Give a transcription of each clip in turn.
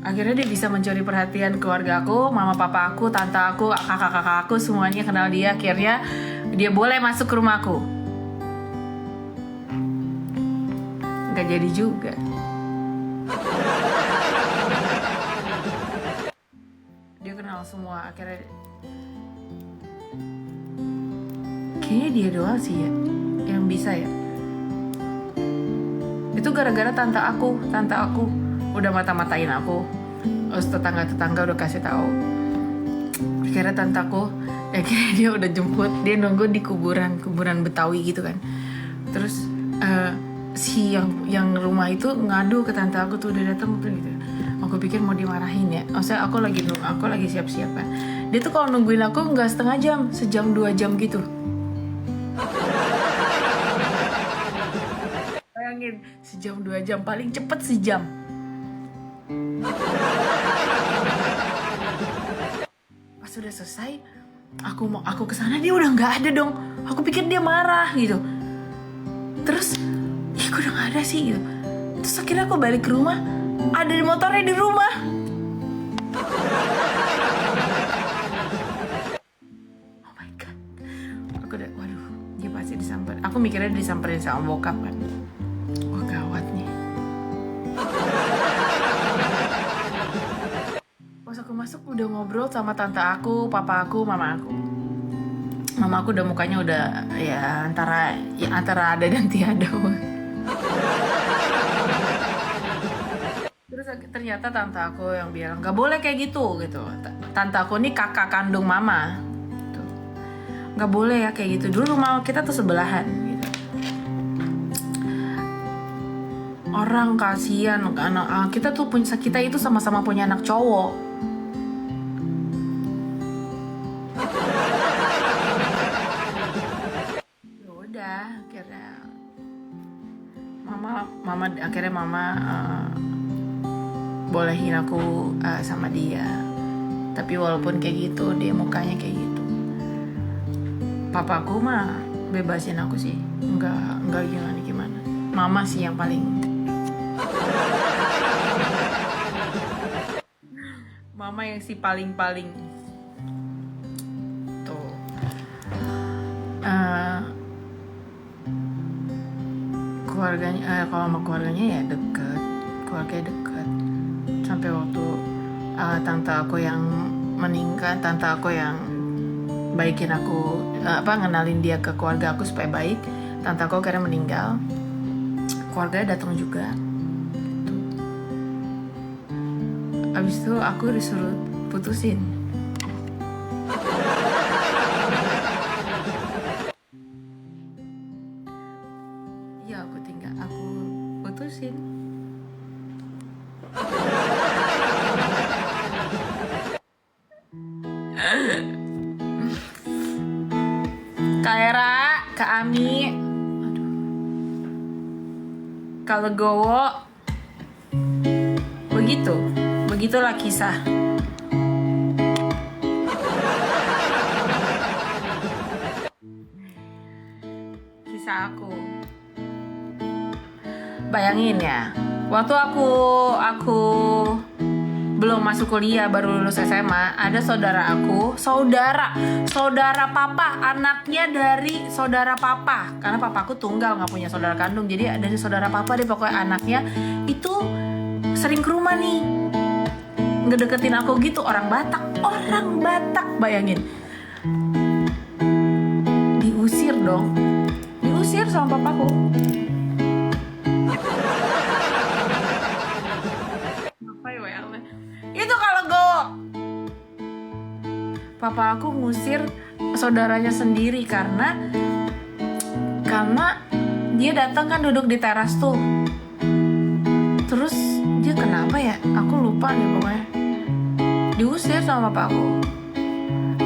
Akhirnya dia bisa mencuri perhatian keluarga aku, mama papa aku, tante aku, kakak-kakak aku, semuanya kenal dia. Akhirnya dia boleh masuk ke rumahku. Gak jadi juga. Dia kenal semua. Akhirnya kayaknya dia doang sih ya yang bisa ya. Itu gara-gara tante aku udah mata-matain aku. Terus tetangga-tetangga udah kasih tahu. Akhirnya tante aku, akhirnya dia udah jemput, dia nunggu di kuburan Betawi gitu kan. Terus si yang rumah itu ngadu ke tante aku tuh udah datang tuh gitu. Aku pikir mau dimarahin ya. Maksudnya aku lagi siap-siap kan. Dia tuh kalau nungguin aku nggak setengah jam, sejam 2 jam gitu. Bayangin, sejam 2 jam, paling cepet sejam. Pas sudah selesai, aku kesana, dia udah nggak ada dong. Aku pikir dia marah gitu. Terus, kok udah nggak ada sih gitu. Terus akhirnya aku balik ke rumah, ada di motornya di rumah. Oh my god, aku udah, waduh, dia pasti disamperin. Aku mikirnya disamperin sama bokap kan. Wah gawat nih. Pas aku masuk udah ngobrol sama tante aku, papa aku, mama aku. Mama aku udah mukanya udah ya antara ada dan tiada. Terus ternyata tante aku yang bilang nggak boleh kayak gitu. Tante aku ini kakak kandung mama. Tuh. Nggak boleh ya kayak gitu. Dulu rumah kita tuh sebelahan. Gitu. Orang kasihan anak kita tuh kita itu sama-sama punya anak cowok. Akhirnya mama bolehin aku sama dia. Tapi walaupun kayak gitu, dia mukanya kayak gitu. Papaku mah bebasin aku sih, nggak gimana. Mama sih yang paling. Mama yang si paling tuh. Keluarganya, kalau sama keluarganya ya keluarganya deket. Sampai waktu tante aku yang meninggal, tante aku yang baikin aku, ngenalin dia ke keluarga aku supaya baik. Tante aku akhirnya meninggal, keluarganya datang juga. Tuh. Abis itu aku disuruh putusin. Aku putusin. Kak Era, Kak Ami, Kak Legowo, begitulah kisah. Kisah aku. Bayangin ya, waktu aku belum masuk kuliah, baru lulus SMA, ada saudara aku, saudara papa, anaknya dari saudara papa, karena papaku tunggal, nggak punya saudara kandung, jadi dari saudara papa dia pokoknya anaknya itu sering ke rumah nih, ngedeketin aku gitu. Orang Batak, bayangin, diusir sama papaku. Itu kalau papa aku ngusir saudaranya sendiri karena dia datang kan duduk di teras tuh. Terus dia kenapa ya? Aku lupa nih pokoknya. Diusir sama papa aku.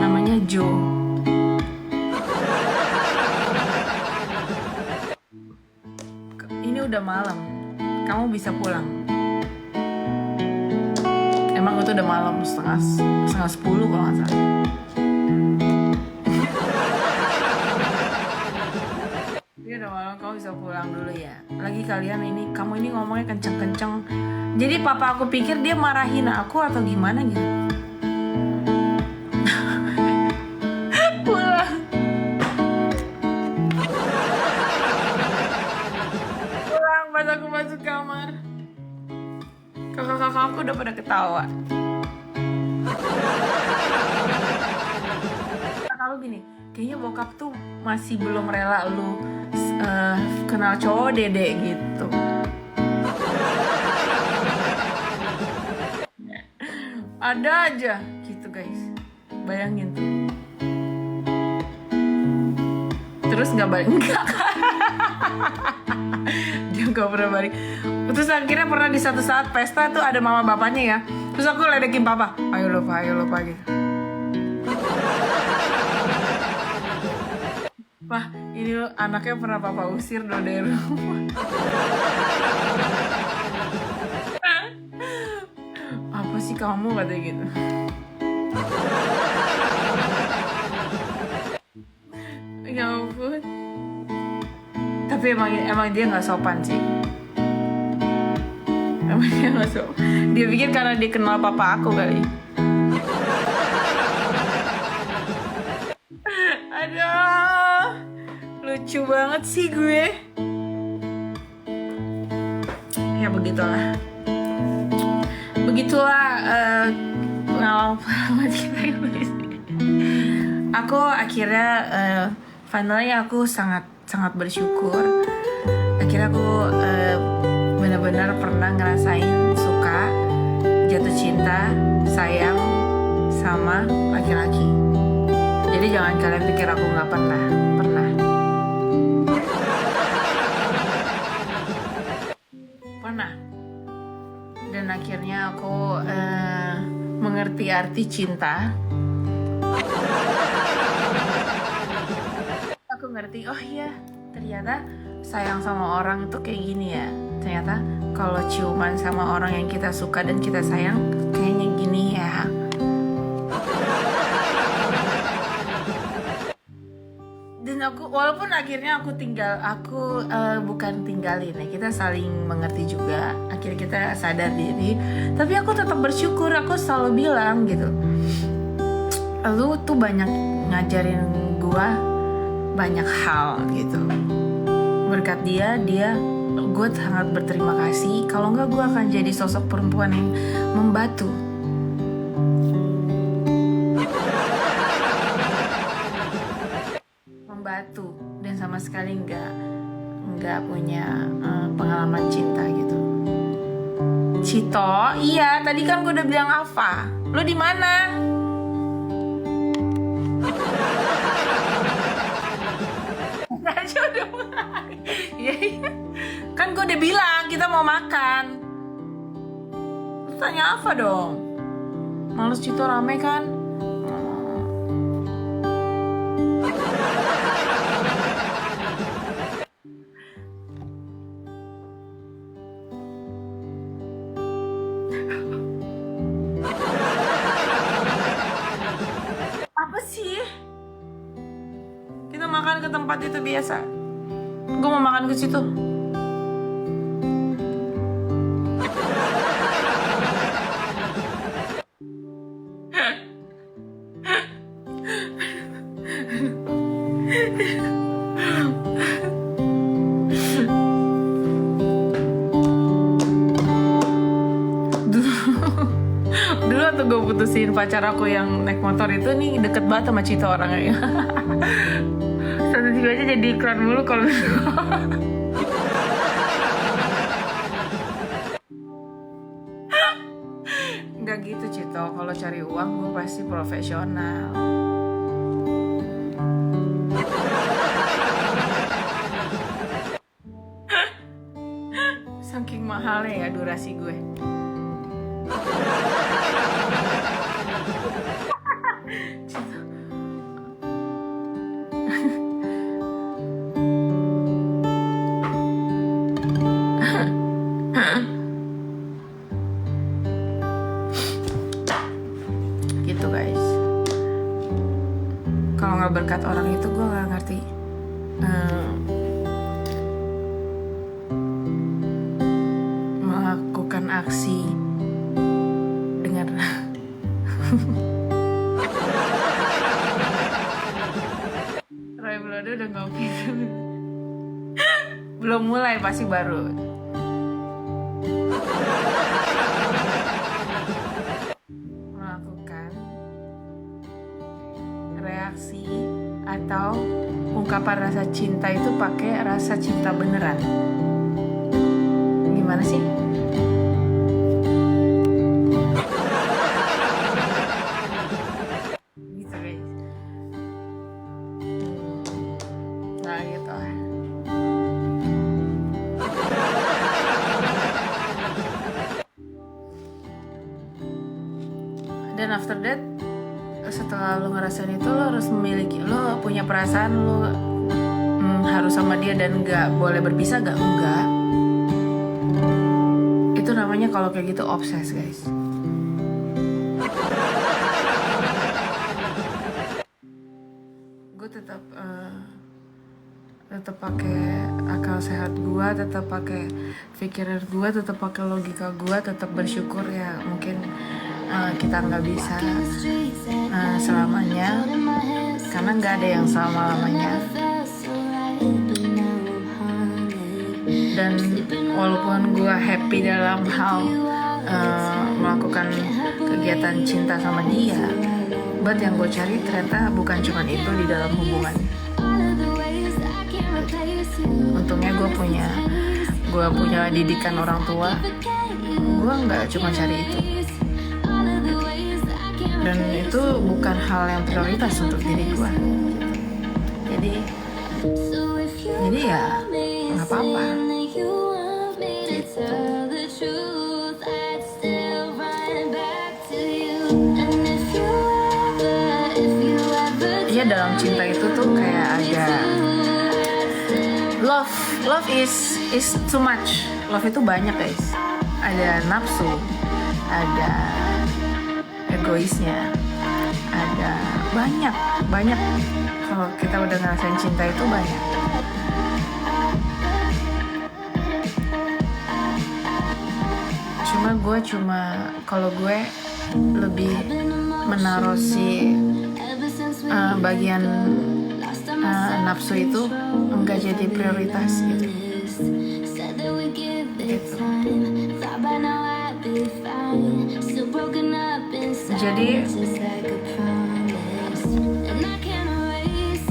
Namanya Joe. Ini udah malam. Kamu bisa pulang. Emang itu udah malam, setengah 10 kalau nggak salah. Dia Ini udah malam, kamu bisa pulang dulu ya. Lagi kalian ini, kamu ini ngomongnya kenceng-kenceng. Jadi papa aku pikir dia marahin aku atau gimana gitu. Pulang. Pulang pas aku masuk kamar. Kakak-kakak aku udah pada ketawa. Kalau gini, kayaknya bokap tuh masih belum rela lu kenal cowok dede gitu. Ada aja gitu guys, bayangin tuh. Terus nggak balik, enggak. Dia nggak pernah balik. Terus akhirnya pernah di satu saat pesta tuh ada mama bapaknya ya. Terus aku ledekin papa, ayo lupa gitu. Wah, ini anaknya pernah papa usir dong dari rumah. Apa sih kamu katanya gitu. Ya ampun. Tapi emang dia nggak sopan sih. Emang dia nggak sopan. Dia pikir karena dia kenal papa aku kali. Aduh, lucu banget sih gue. Ya begitulah. Pengalaman kita guys. Aku akhirnya finalnya aku sangat bersyukur. Akhirnya aku benar-benar pernah ngerasain suka, jatuh cinta, sayang sama laki-laki. Jadi jangan kalian pikir aku nggak pernah. Pernah. Dan akhirnya aku mengerti arti cinta. Aku ngerti, oh iya, ternyata sayang sama orang itu kayak gini ya. Ternyata kalau ciuman sama orang yang kita suka dan kita sayang, kayaknya gini ya. Dan aku, walaupun akhirnya aku bukan tinggalin ya, kita saling mengerti juga. Akhirnya kita sadar diri, tapi aku tetap bersyukur. Aku selalu bilang gitu, lu tuh banyak ngajarin gua banyak hal gitu. Berkat dia gue sangat berterima kasih. Kalau enggak gue akan jadi sosok perempuan yang membatu. Dan sama sekali nggak punya pengalaman cinta gitu. Cito, iya tadi kan gue udah bilang apa? Lu di mana? Aja udah mulai. Iya. Kan gue udah bilang kita mau makan. Lu tanya apa dong? Males Cito, rame kan? Apa sih? Kita makan ke tempat itu biasa. Gue mau makan ke situ. Dulu waktu gue putusin pacar aku yang naik motor itu nih deket banget sama Cito orangnya. Satu tiga aja jadi iklan mulu kalau nggak gitu Cito. Kalau cari uang gue pasti profesional. Saking mahalnya ya durasi gue. Gitu guys. Kalau nggak berkat orang itu gue nggak ngerti aksi dengan Roy Blodo udah ngopi belum mulai pasti baru melakukan reaksi atau ungkapan rasa cinta itu pakai rasa cinta beneran. Gimana sih? Gitu guys. Nah gitu lah. Dan after that, setelah lo ngerasain itu, lo harus memiliki, lo punya perasaan lo harus sama dia dan nggak boleh berpisah, enggak. Itu namanya kalau kayak gitu obses guys. Gue tetap pakai akal sehat gue, tetap pakai pikiran gue, tetap pakai logika gue, tetap bersyukur ya mungkin kita nggak bisa selamanya karena nggak ada yang selama-lamanya. Dan walaupun gue happy dalam hal melakukan kegiatan cinta sama dia, but yang gue cari ternyata bukan cuma itu di dalam hubungan. Untungnya gue punya didikan orang tua, gue nggak cuma cari itu. Dan itu bukan hal yang prioritas untuk diri gue. Jadi ya nggak apa-apa. Gitu. Ya dalam cinta itu tuh kayak ada love is too much. Love itu banyak guys. Ada nafsu, ada egoisnya, ada banyak. Kalau kita udah ngerasain cinta itu banyak. Kalau gue lebih menaruh si bagian nafsu itu enggak jadi prioritas gitu. Jadi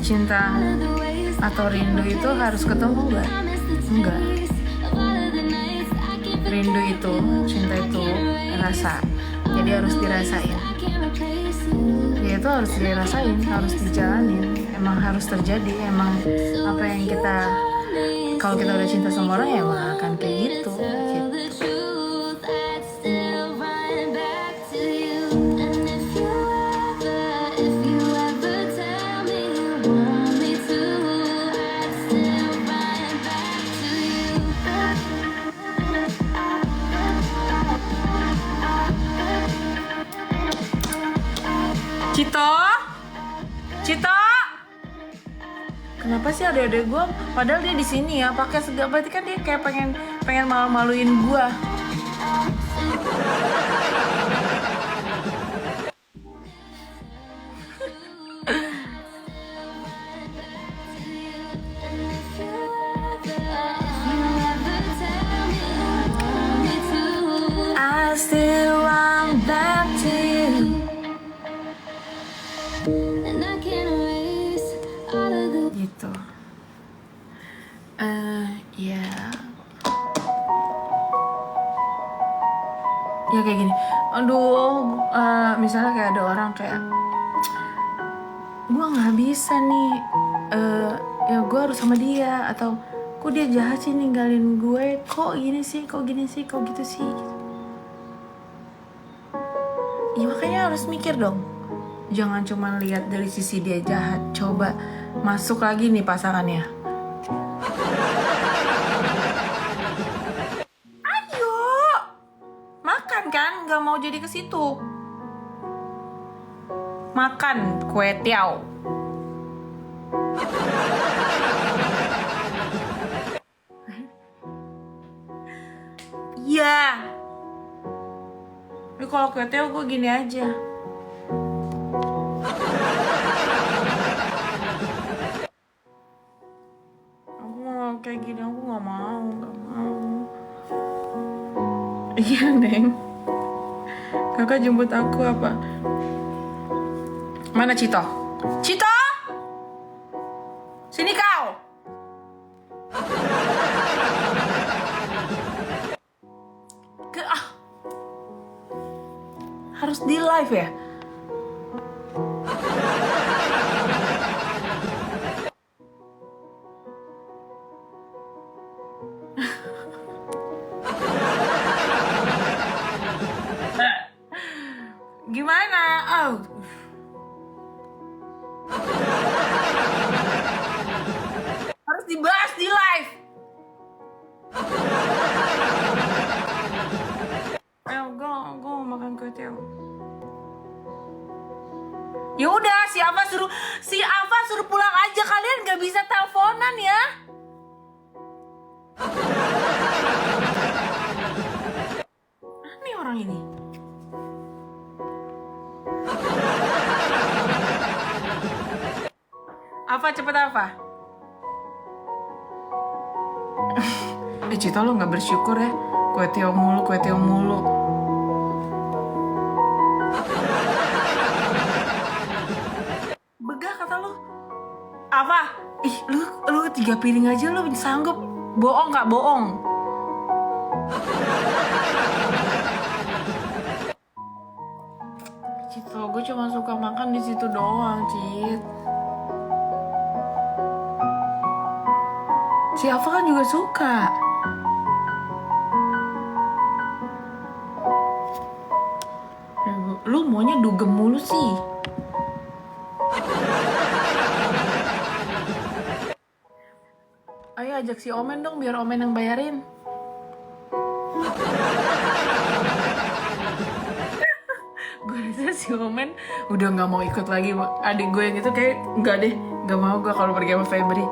cinta atau rindu itu harus ketemu gak? Enggak. Rindu itu, cinta itu rasa. Jadi harus dirasain. Ya itu harus dirasain, harus dijalanin. Emang harus terjadi. Emang apa yang kalau kita udah cinta sama orang ya emang akan kayak gitu. Cito, kenapa sih adik-adik gue? Padahal dia di sini ya, pakai segala, berarti kan dia kayak pengen malu-maluin gue. I still want back to you. Gitu. Ya kayak gini. Aduh, misalnya kayak ada orang kayak, gue nggak bisa nih, ya gue harus sama dia, atau kok dia jahat sih ninggalin gue, kok gini sih, kok gitu sih. Ya makanya harus mikir dong. Jangan cuma lihat dari sisi dia jahat. Coba masuk lagi nih pasangannya. Ayo, makan kan? Gak mau jadi ke situ. Makan kue tiaw. Iya. Tapi kalau kue Teo gue gini aja. Aku mau kayak gini, aku nggak mau. Iya Neng. Kakak jemput aku apa? Mana Cito? Cito! Sini kau! Harus di live ya? Gimana? Oh. Harus dibahas di live. Gue mau makan kue Teo. Ya udah, si Ava suruh pulang aja, kalian nggak bisa teleponan ya. Ini orang ini. Ava cepet Ava. Cito lo nggak bersyukur ya, kue Teo mulu. Begah kata lo. Ava, lu 3 piring aja lu sanggup. Bohong nggak bohong? Cito, gue cuma suka makan di situ doang, Cit. Si Ava kan juga suka. Lu maunya dugem mulu sih. Ayo ajak si Omen dong, biar Omen yang bayarin. Gue rasa si Omen udah gak mau ikut lagi. Adik gue yang itu kayak enggak deh, gak mau gue kalau pergi sama Febri.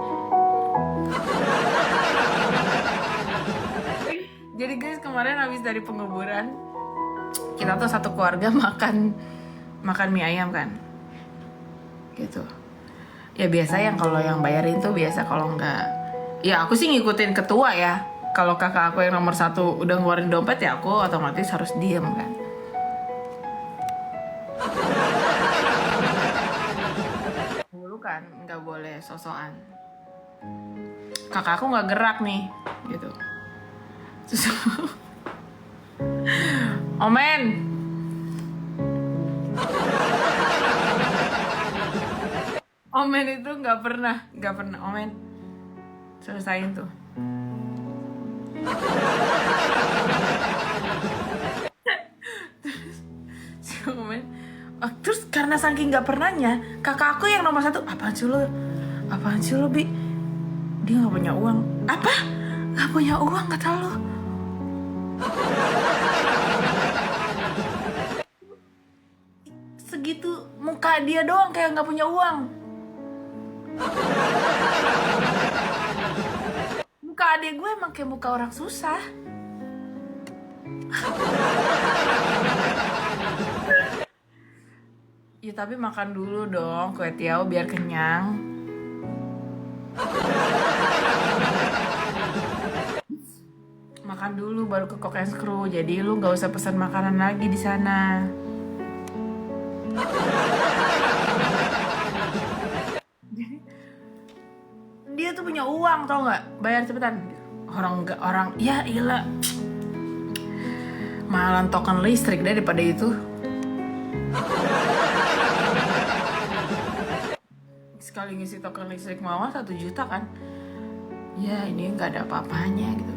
Jadi guys, kemarin habis dari penguburan, kita tuh satu keluarga makan mie ayam kan, gitu. Ya biasa kalau yang bayarin tuh biasa, kalau enggak, ya aku sih ngikutin ketua ya. Kalau kakak aku yang nomor 1 udah ngeluarin dompet, ya aku otomatis harus diem kan. Dulu kan nggak boleh sosokan. Kakak aku nggak gerak nih, gitu. Terus, Omen, Omen itu nggak pernah Omen selesain tuh. Terus si Omen, terus karena saking nggak pernahnya, kakak aku yang nomor 1, apaan sih lo Bi? Dia nggak punya uang. Apa? Nggak punya uang kata lo? Segitu muka dia doang kayak nggak punya uang. Muka adik gue emang kayak muka orang susah. Ya tapi makan dulu dong kue Tiao biar kenyang. Makan dulu baru ke Cook and Screw. Jadi lu nggak usah pesan makanan lagi di sana. Dia tuh punya uang, tau nggak? Bayar cepetan. Orang ya iyalah. Mahalan token listrik daripada itu. Sekali ngisi token listrik mawar 1 juta kan? Ya ini nggak ada apa-apanya gitu.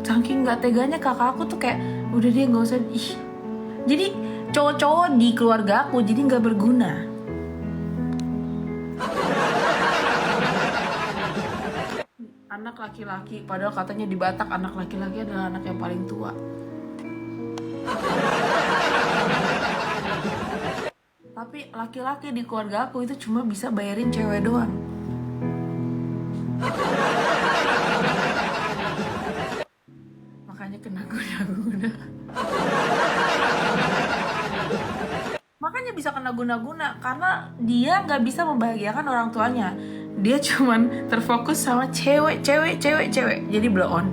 Saking nggak teganya kakak aku tuh kayak udah dia nggak usah. Jadi cowok-cowok di keluarga aku jadi nggak berguna. Anak laki-laki, padahal katanya di Batak anak laki-laki adalah anak yang paling tua. Tapi laki-laki di keluarga aku itu cuma bisa bayarin cewek doang. Makanya kena guna-guna. dia bisa kena guna-guna karena dia nggak bisa membahagiakan orang tuanya. Dia cuman terfokus sama cewek. Jadi blow on.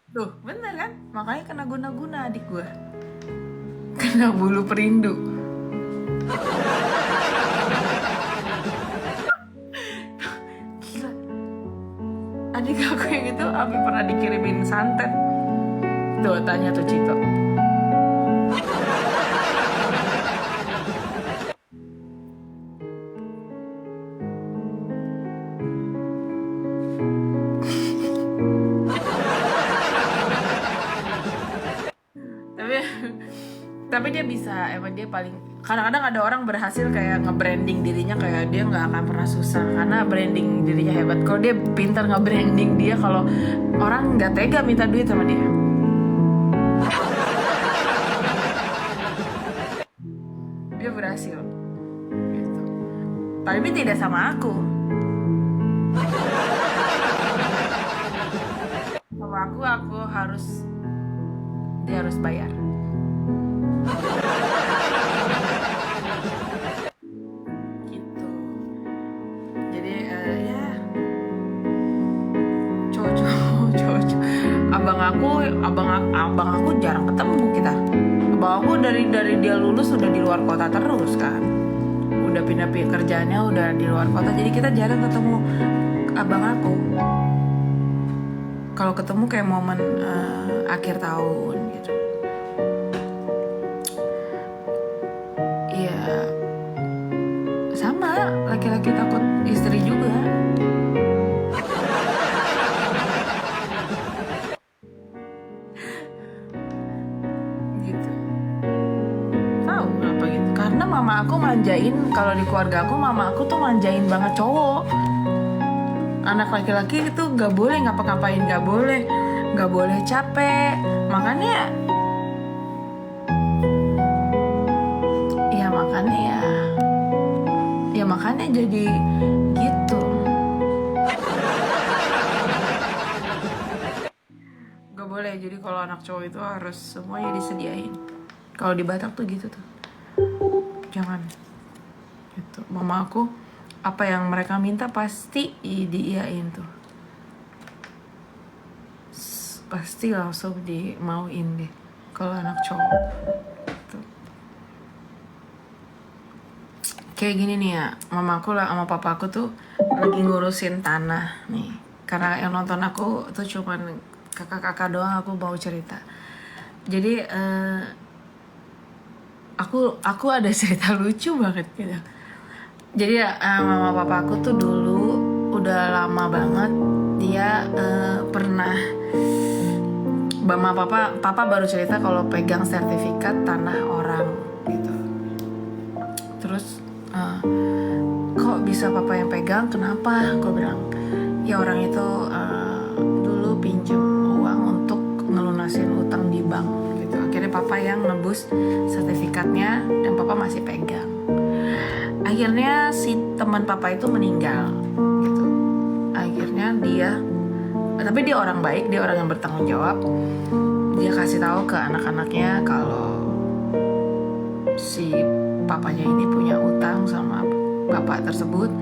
Tuh, bener kan? Makanya kena guna-guna adik gue. Kena bulu perindu. Gila. Adik aku yang itu sampai pernah dikirimin santet. Tuh, tanya tuh Cito. Tapi dia bisa, emang dia paling, kadang-kadang ada orang berhasil kayak nge-branding dirinya kayak dia nggak akan pernah susah karena branding dirinya hebat. Kalau dia pintar nge-branding dia, kalau orang nggak tega minta duit sama dia. Dia berhasil gitu. Tapi tidak sama aku. Sama aku harus, dia harus bayar. Gitu. Jadi ya cowok. Abang aku jarang ketemu kita. Abang aku dari dia lulus udah di luar kota terus kan. Udah pindah kerjaannya udah di luar kota. Jadi kita jarang ketemu abang aku. Kalau ketemu kayak momen akhir tahun gitu. Ya sama, laki-laki takut istri juga. Gitu. Tahu kenapa gitu? Karena mama aku manjain, kalau di keluarga aku mama aku tuh manjain banget cowok. Anak laki-laki itu nggak boleh ngapa-ngapain, nggak boleh capek. Makanya jadi gitu. Gak boleh, jadi kalau anak cowok itu harus semuanya disediain. Kalau di Batak tuh gitu tuh, jangan gitu. Mama aku apa yang mereka minta pasti diiyain tuh, pasti langsung dimauin deh kalau anak cowok tuh. Kayak gini nih ya, mamaku lah sama papaku tuh lagi ngurusin tanah nih. Karena yang nonton aku tuh cuman kakak-kakak doang, aku mau cerita. Jadi aku ada cerita lucu banget gitu. Jadi mama papaku tuh dulu udah lama banget dia pernah, mama papa baru cerita kalau pegang sertifikat tanah orang gitu. Terus kok bisa papa yang pegang, kenapa? Gue bilang ya orang itu dulu pinjam uang untuk ngelunasin utang di bank gitu. Akhirnya papa yang nebus sertifikatnya dan papa masih pegang. Akhirnya si teman papa itu meninggal gitu. Akhirnya tapi dia orang baik, dia orang yang bertanggung jawab. Dia kasih tahu ke anak-anaknya kalau si papanya ini punya utang sama bapak tersebut,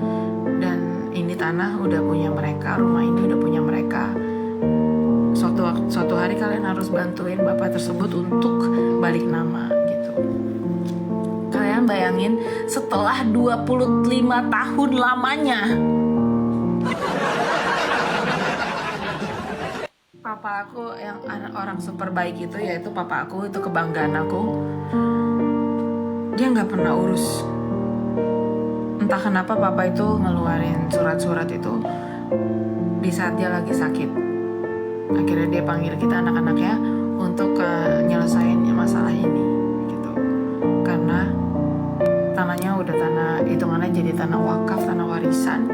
dan ini tanah udah punya mereka, rumah ini udah punya mereka. Suatu hari kalian harus bantuin bapak tersebut untuk balik nama gitu. Kalian bayangin setelah 25 tahun lamanya papa aku yang orang super baik itu, yaitu papa aku itu kebanggaan aku, dia nggak pernah urus. Entah kenapa papa itu ngeluarin surat-surat itu di saat dia lagi sakit. Akhirnya dia panggil kita anak-anaknya untuk nyelesain masalah ini gitu. Karena tanahnya udah hitungannya jadi tanah wakaf, tanah warisan,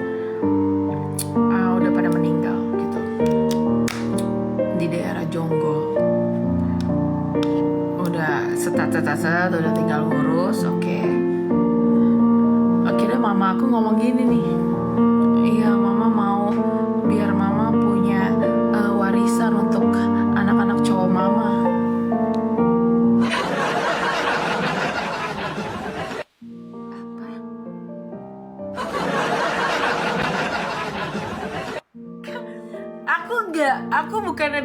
udah pada meninggal gitu di daerah Jonggol. Udah setat udah tinggal ngurus. Oke. Akhirnya mama aku ngomong gini nih, iya mama mau biar mama punya warisan untuk anak-anak cowok mama. aku bukannya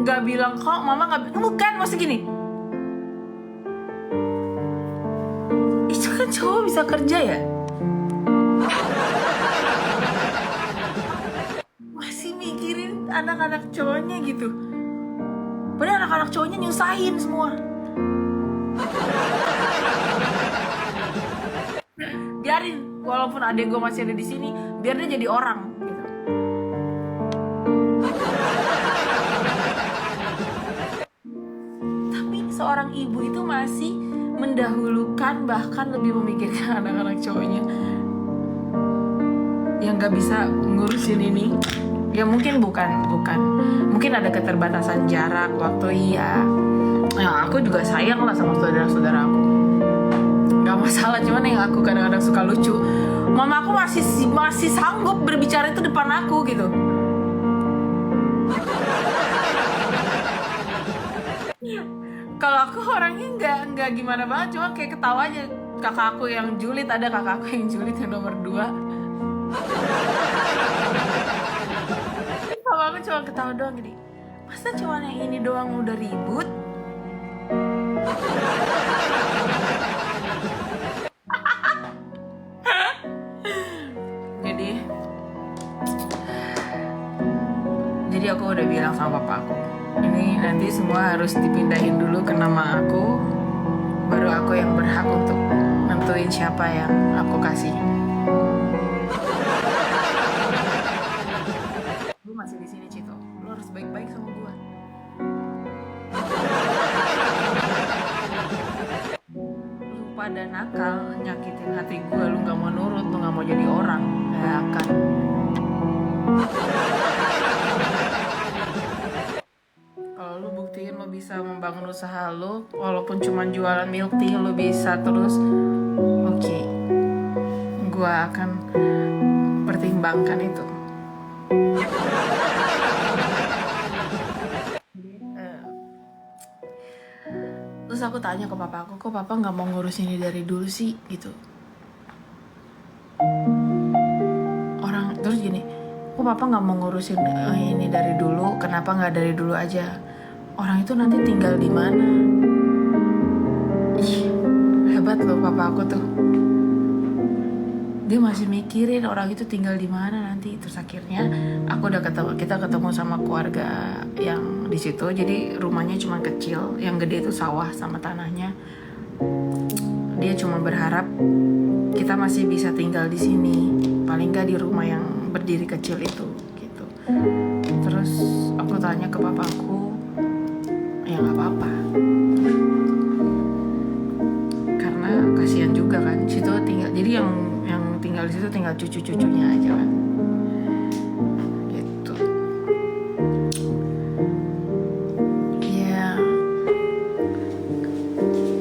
nggak bilang kok mama nggak, bukan, maksud gini, itu kan cowok bisa kerja ya, masih mikirin anak-anak cowoknya gitu, padahal anak-anak cowoknya nyusahin semua. Biarin, walaupun adek gue masih ada di sini, biar dia jadi orang gitu. Tapi seorang ibu itu masih mendahulukan, bahkan lebih memikirkan anak-anak cowoknya yang gak bisa ngurusin ini. Ya mungkin bukan, mungkin ada keterbatasan jarak waktu, iya. Nah, aku juga sayang lah sama saudara-saudara aku, gak masalah. Cuman yang aku kadang-kadang suka lucu, mama aku masih sanggup berbicara itu depan aku gitu. Kalau aku orangnya nggak gimana banget, cuma kayak ketawa aja. Kakak aku yang julid, ada kakak aku yang julid yang nomor 2. Kalau aku cuma ketawa doang gini, masa cuma yang ini doang udah ribut? Jadi aku udah bilang sama papa aku, ini nanti semua harus dipindahin dulu ke nama aku, baru aku yang berhak untuk nentuin siapa yang aku kasih. Lu masih di sini, Cito, lu harus baik-baik sama gua. Lu pada nakal, nyakitin hati gua, lu gak mau nurut, lu gak mau jadi orang, gak akan. Kalau lu buktiin lu bisa membangun usaha lu, walaupun cuma jualan milk tea, lu bisa terus, oke, gua akan pertimbangkan itu. Terus aku tanya ke papa aku, kok papa nggak mau ngurus ini dari dulu sih gitu. Terus gini, kok papa nggak mau ngurusin ini dari dulu, kenapa nggak dari dulu aja? Orang itu nanti tinggal di mana? Ih, hebat loh papa aku tuh. Dia masih mikirin orang itu tinggal di mana nanti. Terus akhirnya kita ketemu sama keluarga yang di situ. Jadi rumahnya cuma kecil, yang gede itu sawah sama tanahnya. Dia cuma berharap kita masih bisa tinggal di sini, paling nggak di rumah yang berdiri kecil itu gitu. Terus aku tanya ke papaku, ya nggak apa-apa, karena kasihan juga kan situ tinggal, jadi yang tinggal di situ tinggal cucu-cucunya aja kan gitu ya.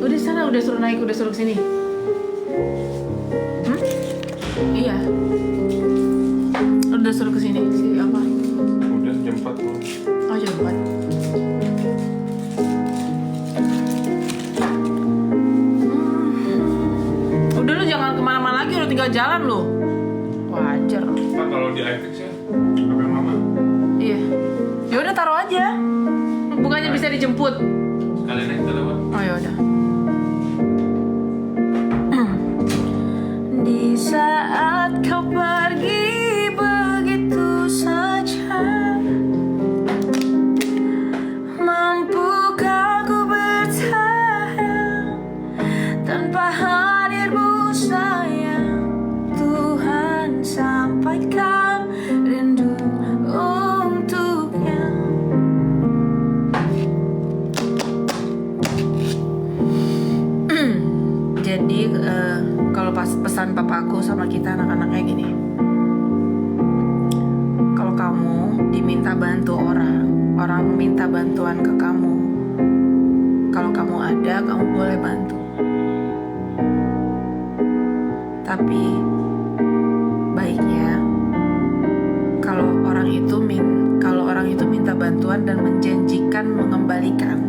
Udah sana, udah suruh naik, udah suruh kesini. Iya, udah suruh kesini sih apa? Udah jam 4 loh. Oh jam 4. Udah lu jangan kemana-mana lagi, udah tinggal jalan lu. Wajar. Pak kalau di iFix ya, HP mama. Iya. Ya udah taruh aja. Bukannya bisa dijemput. Sekalian aja kita lewat. Oh ya udah. Di saat kau pergi begitu saja, mampukah ku bertahan tanpa hadirmu sayang? Tuhan sampaikan rindu untuknya. Jadi kalau pas pesan papaku sama kita anak-anak kayak gini, kalau kamu diminta bantu orang minta bantuan ke kamu, kalau kamu ada, kamu boleh bantu. Tapi baiknya kalau orang itu minta bantuan dan menjanjikan mengembalikan,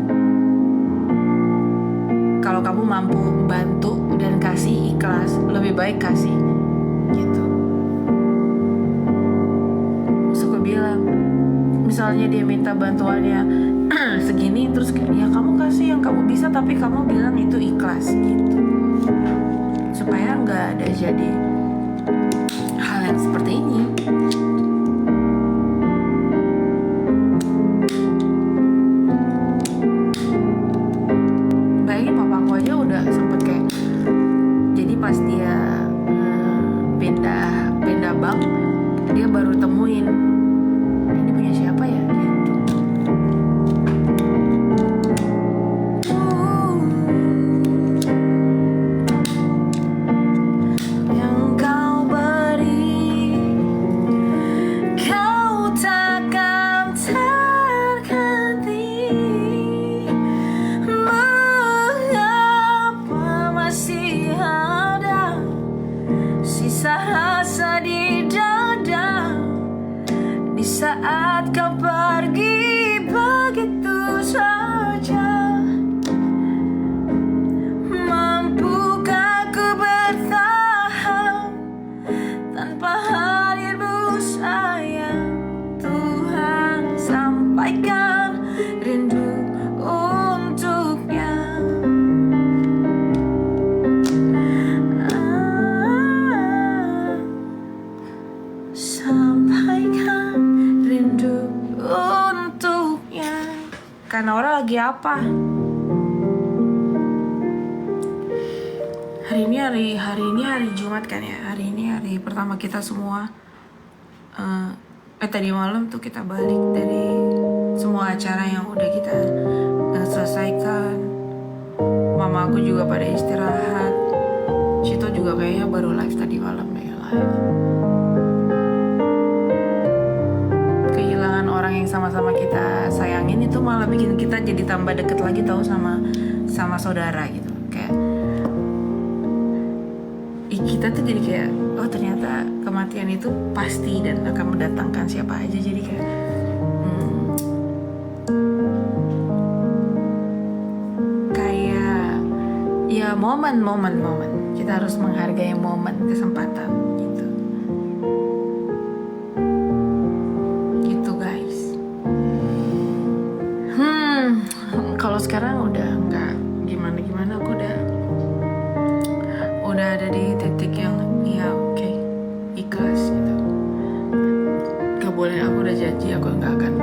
kalau kamu mampu bantu dan kasih ikhlas, lebih baik kasih gitu. Terus aku bilang, misalnya dia minta bantuannya segini, terus ya kamu kasih yang kamu bisa, tapi kamu bilang itu ikhlas gitu, supaya nggak ada jadi hal yang seperti ini. Bayangin papa aku aja udah sempet kayak, jadi pas dia pindah bank, dia baru temuin ini punya siapa ya gitu. Yang kau beri, kau takkan terganti. Mengapa masih ada sisa rasa di dada di saat kau pergi begitu saja? Mampukah ku bertahan tanpa hadirmu sayang? Tuhan, sampaikan rindu untuknya. Sampaikan rindu untuknya. Karena orang lagi apa? Hari ini hari Jumat kan ya. Hari ini hari pertama kita semua. Tadi malam tuh kita balik dari semua acara yang udah kita selesaikan. Mama aku juga pada istirahat. Cito juga kayaknya baru live tadi malam ya, live. Kehilangan orang yang sama-sama kita sayangin itu malah bikin kita jadi tambah deket lagi tahu sama saudara gitu. Kayak kita tuh jadi kayak, oh ternyata kematian itu pasti dan akan mendatangkan siapa aja. Jadi kayak kayak ya momen kita harus menghargai momen, kesempatan gitu. Gitu guys. Kalau sekarang udah nggak gimana, aku udah ada di titik yang ya oke, ikhlas gitu. Gak boleh, aku udah janji aku nggak akan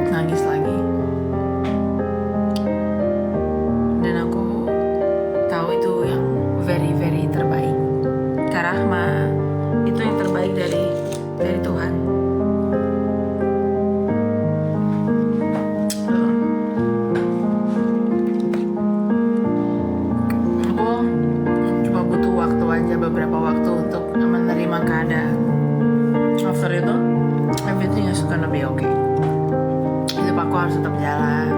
nangis lagi. Dan aku tahu itu yang very terbaik. Karahma itu yang terbaik dari Tuhan. Beberapa waktu untuk menerima keadaan. After itu, everything is gonna be okay. Hidup aku harus tetap jalan.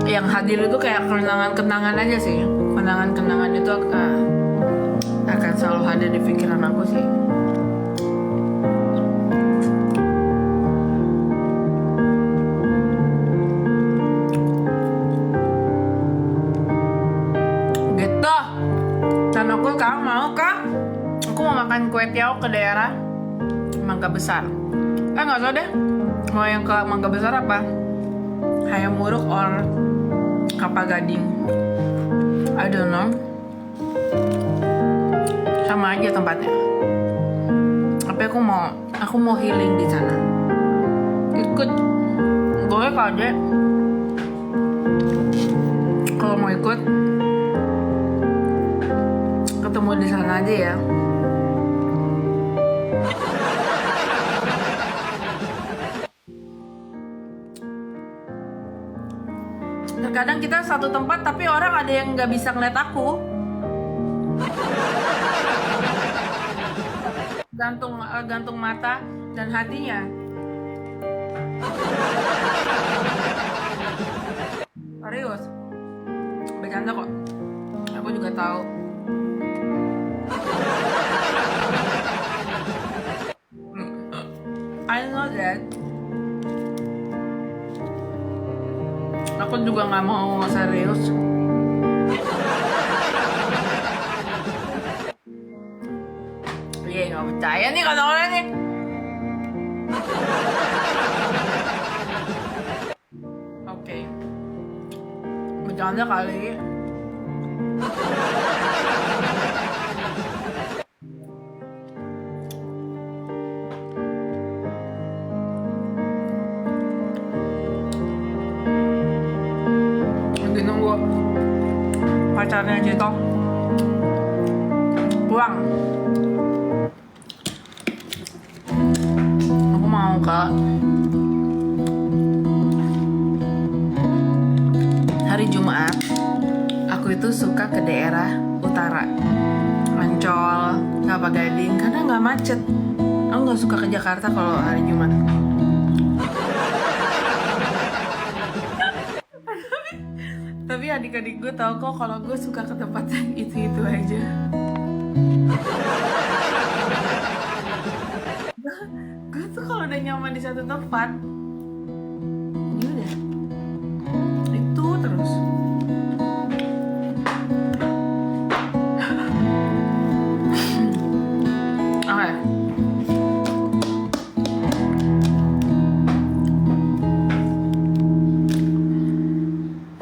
Yang hadir itu kayak kenangan-kenangan aja sih. Kenangan-kenangan itu akan selalu hadir di pikiran aku sih. Dan aku, kamu mau kah? Aku mau makan kue tiaw ke daerah Mangga Besar. Nggak usah deh. Mau yang ke Mangga Besar apa? Hayam Wuruk or Kelapa Gading? I don't know. Sama aja tempatnya. Tapi aku mau healing di sana. Ikut gue aja. Kalau mau ikut, ketemu di sana aja ya. Terkadang kita satu tempat tapi orang ada yang nggak bisa ngeliat aku. Gantung mata dan hatinya. Serius, bercanda kok. Aku juga tahu. I know that. Aku juga nggak mau serius. Iya, nggak percaya nih kata orang nih. Bercanda kali. Lagi nunggu pacarnya Jito pulang. Aku mau ke hari Jumat. Aku itu suka ke daerah utara, Ancol, Kelapa Gading, karena nggak macet. Aku nggak suka ke Jakarta kalau hari Jumat. Tapi adik-adik gue tau kok kalau gue suka ke tempat yang itu aja. Gue tuh kalau udah nyaman di satu tempat, ya udah itu terus. Oke.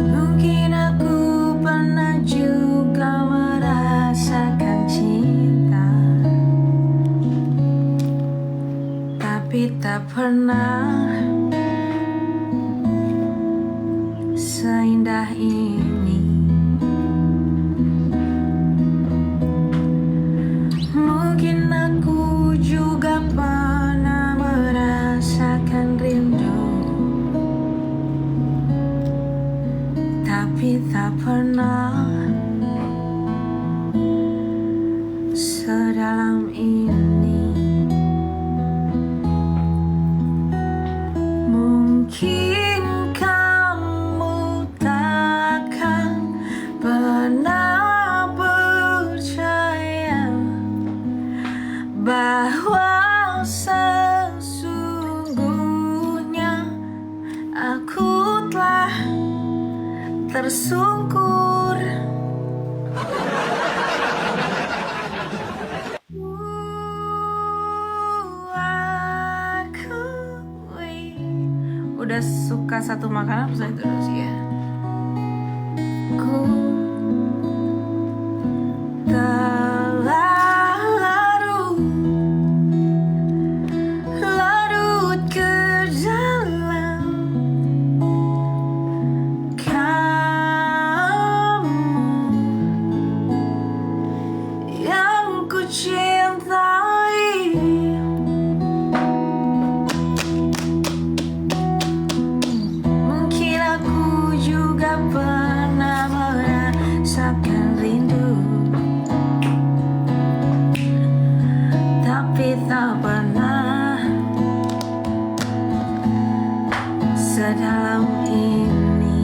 Mungkin aku pernah juga merasakan cinta, tapi tak pernah seindah ini. Mungkin aku juga pernah merasakan rindu, tapi tak pernah sedalam ini. Mungkin kamu takkan pernah percaya bahwa sesungguhnya aku telah tersungkur. Udah suka satu makanan terus itu terus ya. Ku telah larut ke dalam kamu yang ku cintai. Mungkin aku juga pernah merasakan rindu, tapi tak pernah sedalam ini.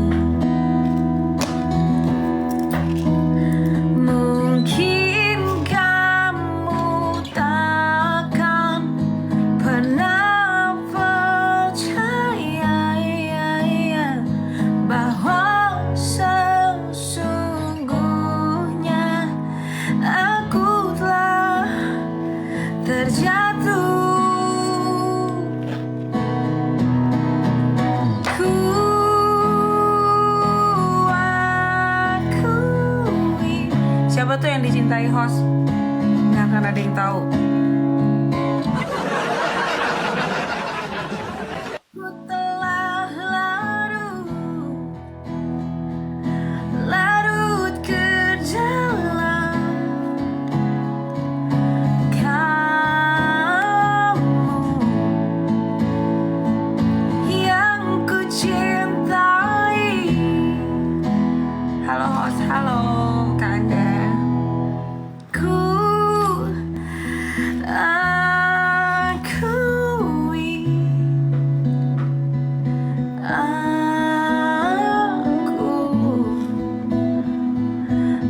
Mungkin kamu takkan pernah percaya bahwa sesungguhnya aku telah terjatuh. Ku akui. Siapa tuh yang dicintai host? Nggak akan ada yang tahu. Ku telah larut ke dalam kamu yang ku cintai. Halo host, halo Kak Anda. Ku akui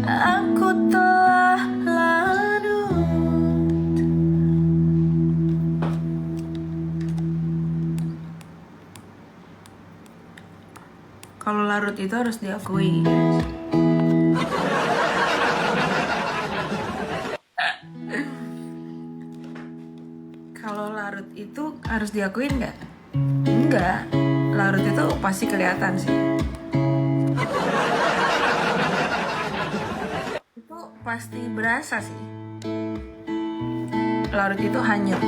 aku telah larut. Kalau larut itu harus diakui, guys. Kalau larut itu harus diakuin nggak? Enggak. Larut itu pasti kelihatan sih. pasti berasa sih. Larut itu hanyut.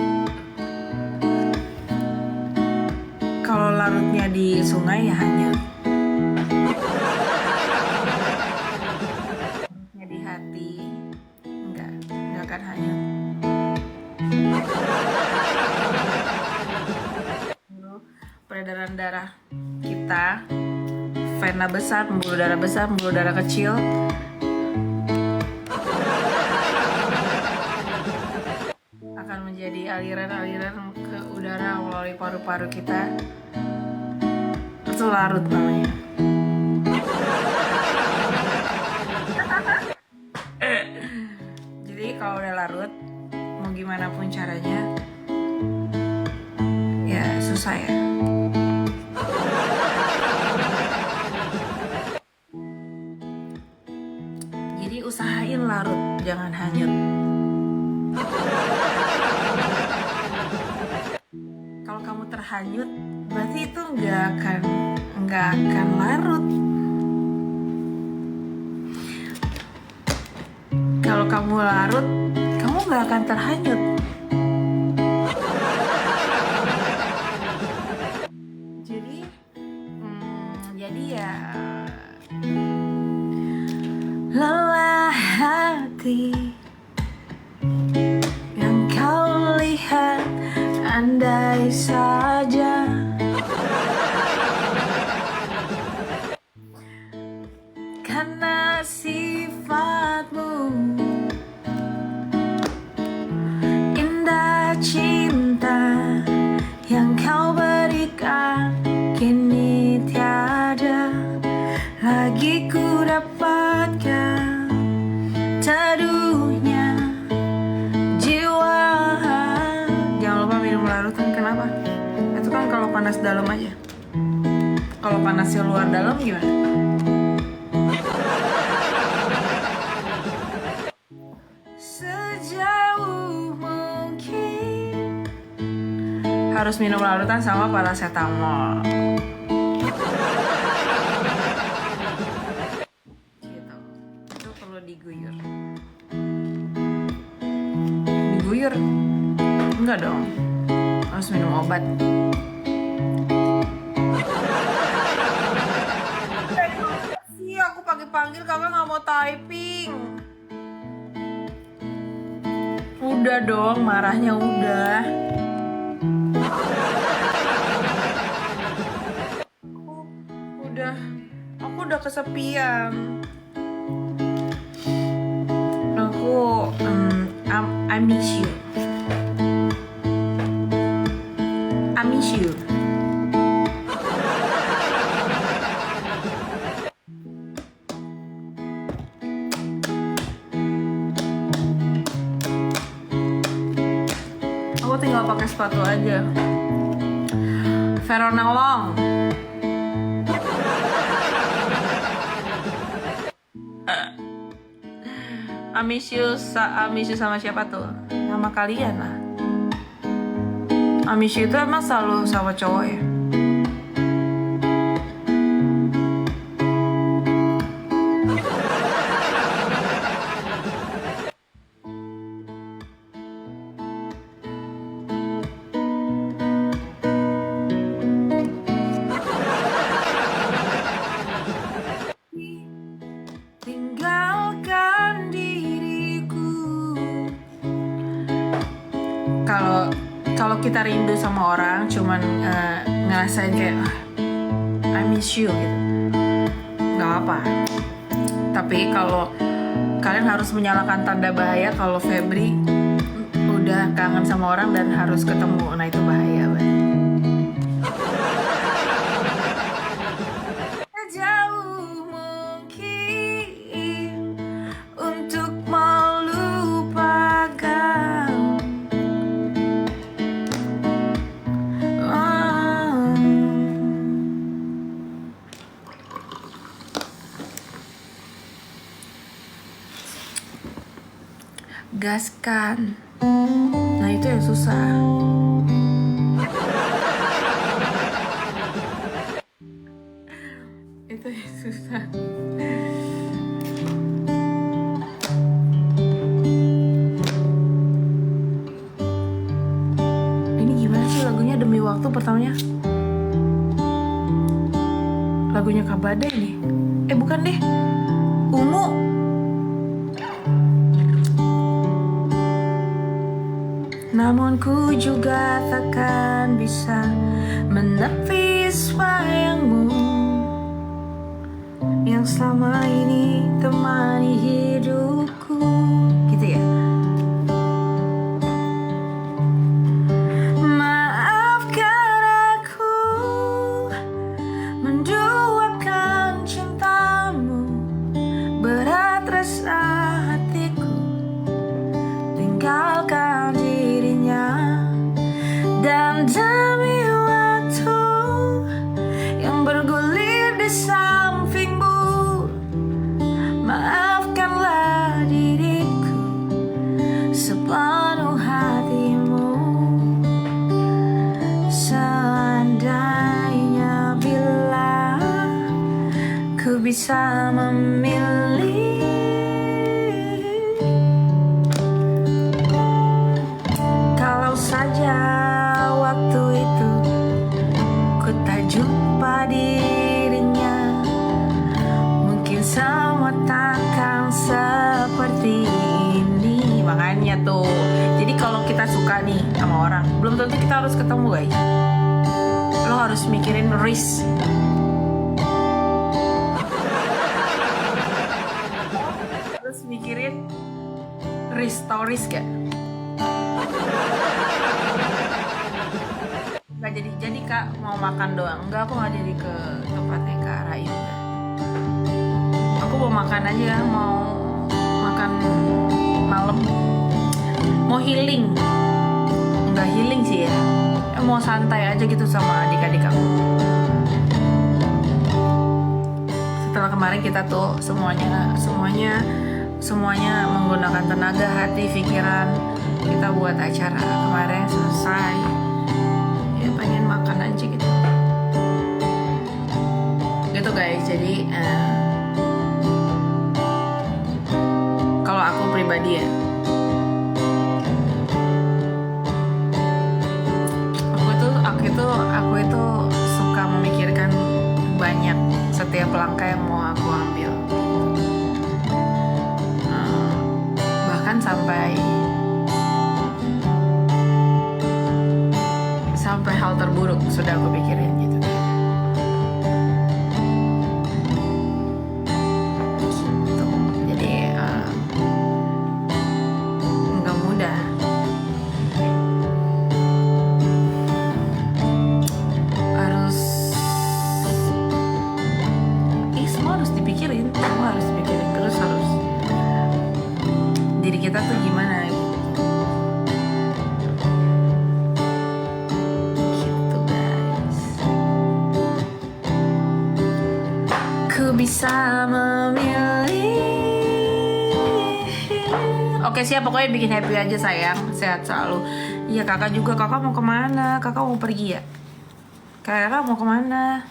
Kalau larutnya di sungai ya hanyut. Di hati enggak akan hanyut. Peredaran darah kita, vena besar, pembuluh darah kecil, akan menjadi aliran-aliran ke udara melalui paru-paru kita. Itu larut namanya. Jadi kalau udah larut, mau gimana pun caranya, ya susah ya. Jadi usahain larut, jangan hanyut. Kalau kamu terhanyut, berarti itu nggak akan larut. Kalau kamu larut, kamu nggak akan terhanyut. Jadi ya lelah hati yang kau lihat, andai saja karena sifatmu indah cinta yang kau berikan, kini tiada lagi ku dapatkan teduhnya jiwa. Jangan lupa minum larutan. Kenapa? Itu kan kalau panas dalam aja. Kalau panasnya luar dalam gimana? Sejauh mungkin harus minum larutan sama paracetamol. Gitu. Itu perlu diguyur. Diguyur? Enggak dong. Harus minum obat. Iya, aku panggil-panggil kakak nggak mau typing. Udah dong, marahnya udah. Aku udah kesepian. I miss you. I miss you. Aku tinggal pakai sepatu aja. Verona Long. I miss you sama siapa tuh? Sama kalian lah. I miss you itu emang selalu sama cowok ya? Tinggalkan diriku. Kalau kita rindu sama orang, cuman ngerasain kayak I miss you gitu, nggak apa. Tapi kalau kalian harus menyalakan tanda bahaya kalau Febri udah kangen sama orang dan harus ketemu, nah itu bahaya banget. Sejauh mungkin untuk melupakan. Gaskan. Nah itu yang susah. Itu yang susah. pertamanya? Lagunya Kabada nih. Bukan deh. Ungu. Namun ku juga takkan bisa menepis bayangmu yang selama ini temani hidupku. Gitu ya. Maafkan aku menduakan cintamu, berat rasa hatiku tinggalkan dirinya, dan demi waktu yang bergulir di sampingmu, maafkanlah diriku sepenuh hatimu. Seandainya bila ku bisa memilih, kalau saja waktu itu ku tak jumpa dirinya, mungkin semua takkan seperti ini. Makanya tuh, jadi kalau kita suka nih sama orang, belum tentu kita harus ketemu guys. Lo harus mikirin risk. Harus mikirin risk, tau risk ya? Nggak jadi Kak mau makan doang. Enggak, aku nggak jadi ke tempatnya Kak Rayu. Aku mau makan aja, mau makan malam, mau healing. Enggak healing sih ya, mau santai aja gitu sama adik-adik aku. Setelah kemarin kita tuh semuanya menggunakan tenaga, hati, pikiran kita buat acara kemarin selesai. Ya pengen makan aja gitu guys. Jadi kalau aku pribadi ya, aku itu suka memikirkan banyak setiap langkah yang mau aku ambil. Bahkan sampai hal terburuk sudah aku pikirin gitu. Jadi nggak mudah. Semua harus dipikirin. Terus harus diri kita tuh gimana gitu guys. Ku bisa memilih. Oke siap, pokoknya bikin happy aja sayang. Sehat selalu. Iya kakak juga. Kakak mau kemana? Kakak mau pergi ya? Kakak mau kemana?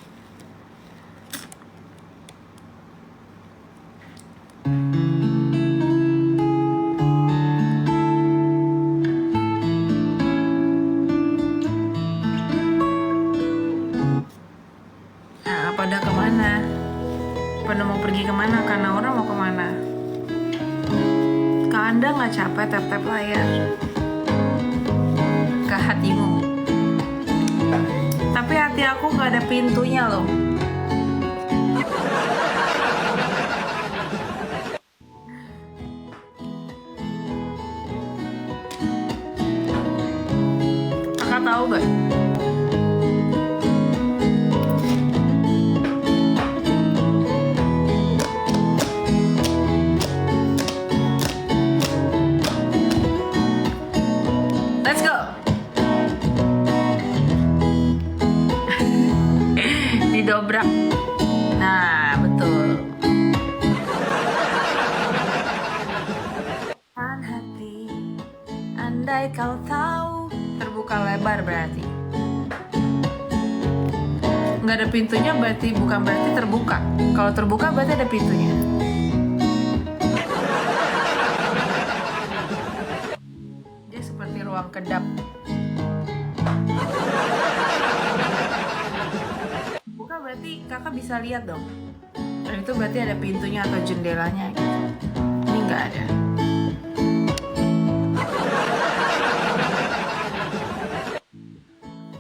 Pada kemana? Pada mau pergi kemana? Karena orang mau kemana? Kak Anda nggak capek tap-tap layar ke hatimu? Tapi hati aku nggak ada pintunya loh. Kakak tahu gak? Didobrak. Nah, betul. Hati, andai kau tahu, terbuka lebar berarti. Nggak ada pintunya berarti bukan berarti terbuka. Kalau terbuka berarti ada pintunya. Dia seperti ruang kedap. berarti kakak bisa lihat dong. Dan itu berarti ada pintunya atau jendelanya gitu. Ini nggak ada.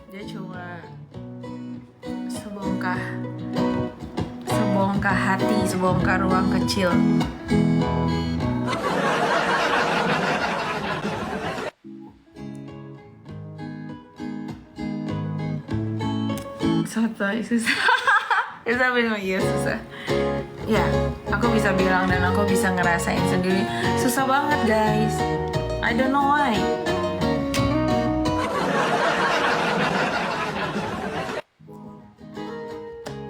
Dia cuma sebongkah hati, sebongkah ruang kecil. Sotoy, susah. Susah bilang iya susah. Ya, aku bisa bilang dan aku bisa ngerasain sendiri. Susah banget guys. I don't know why.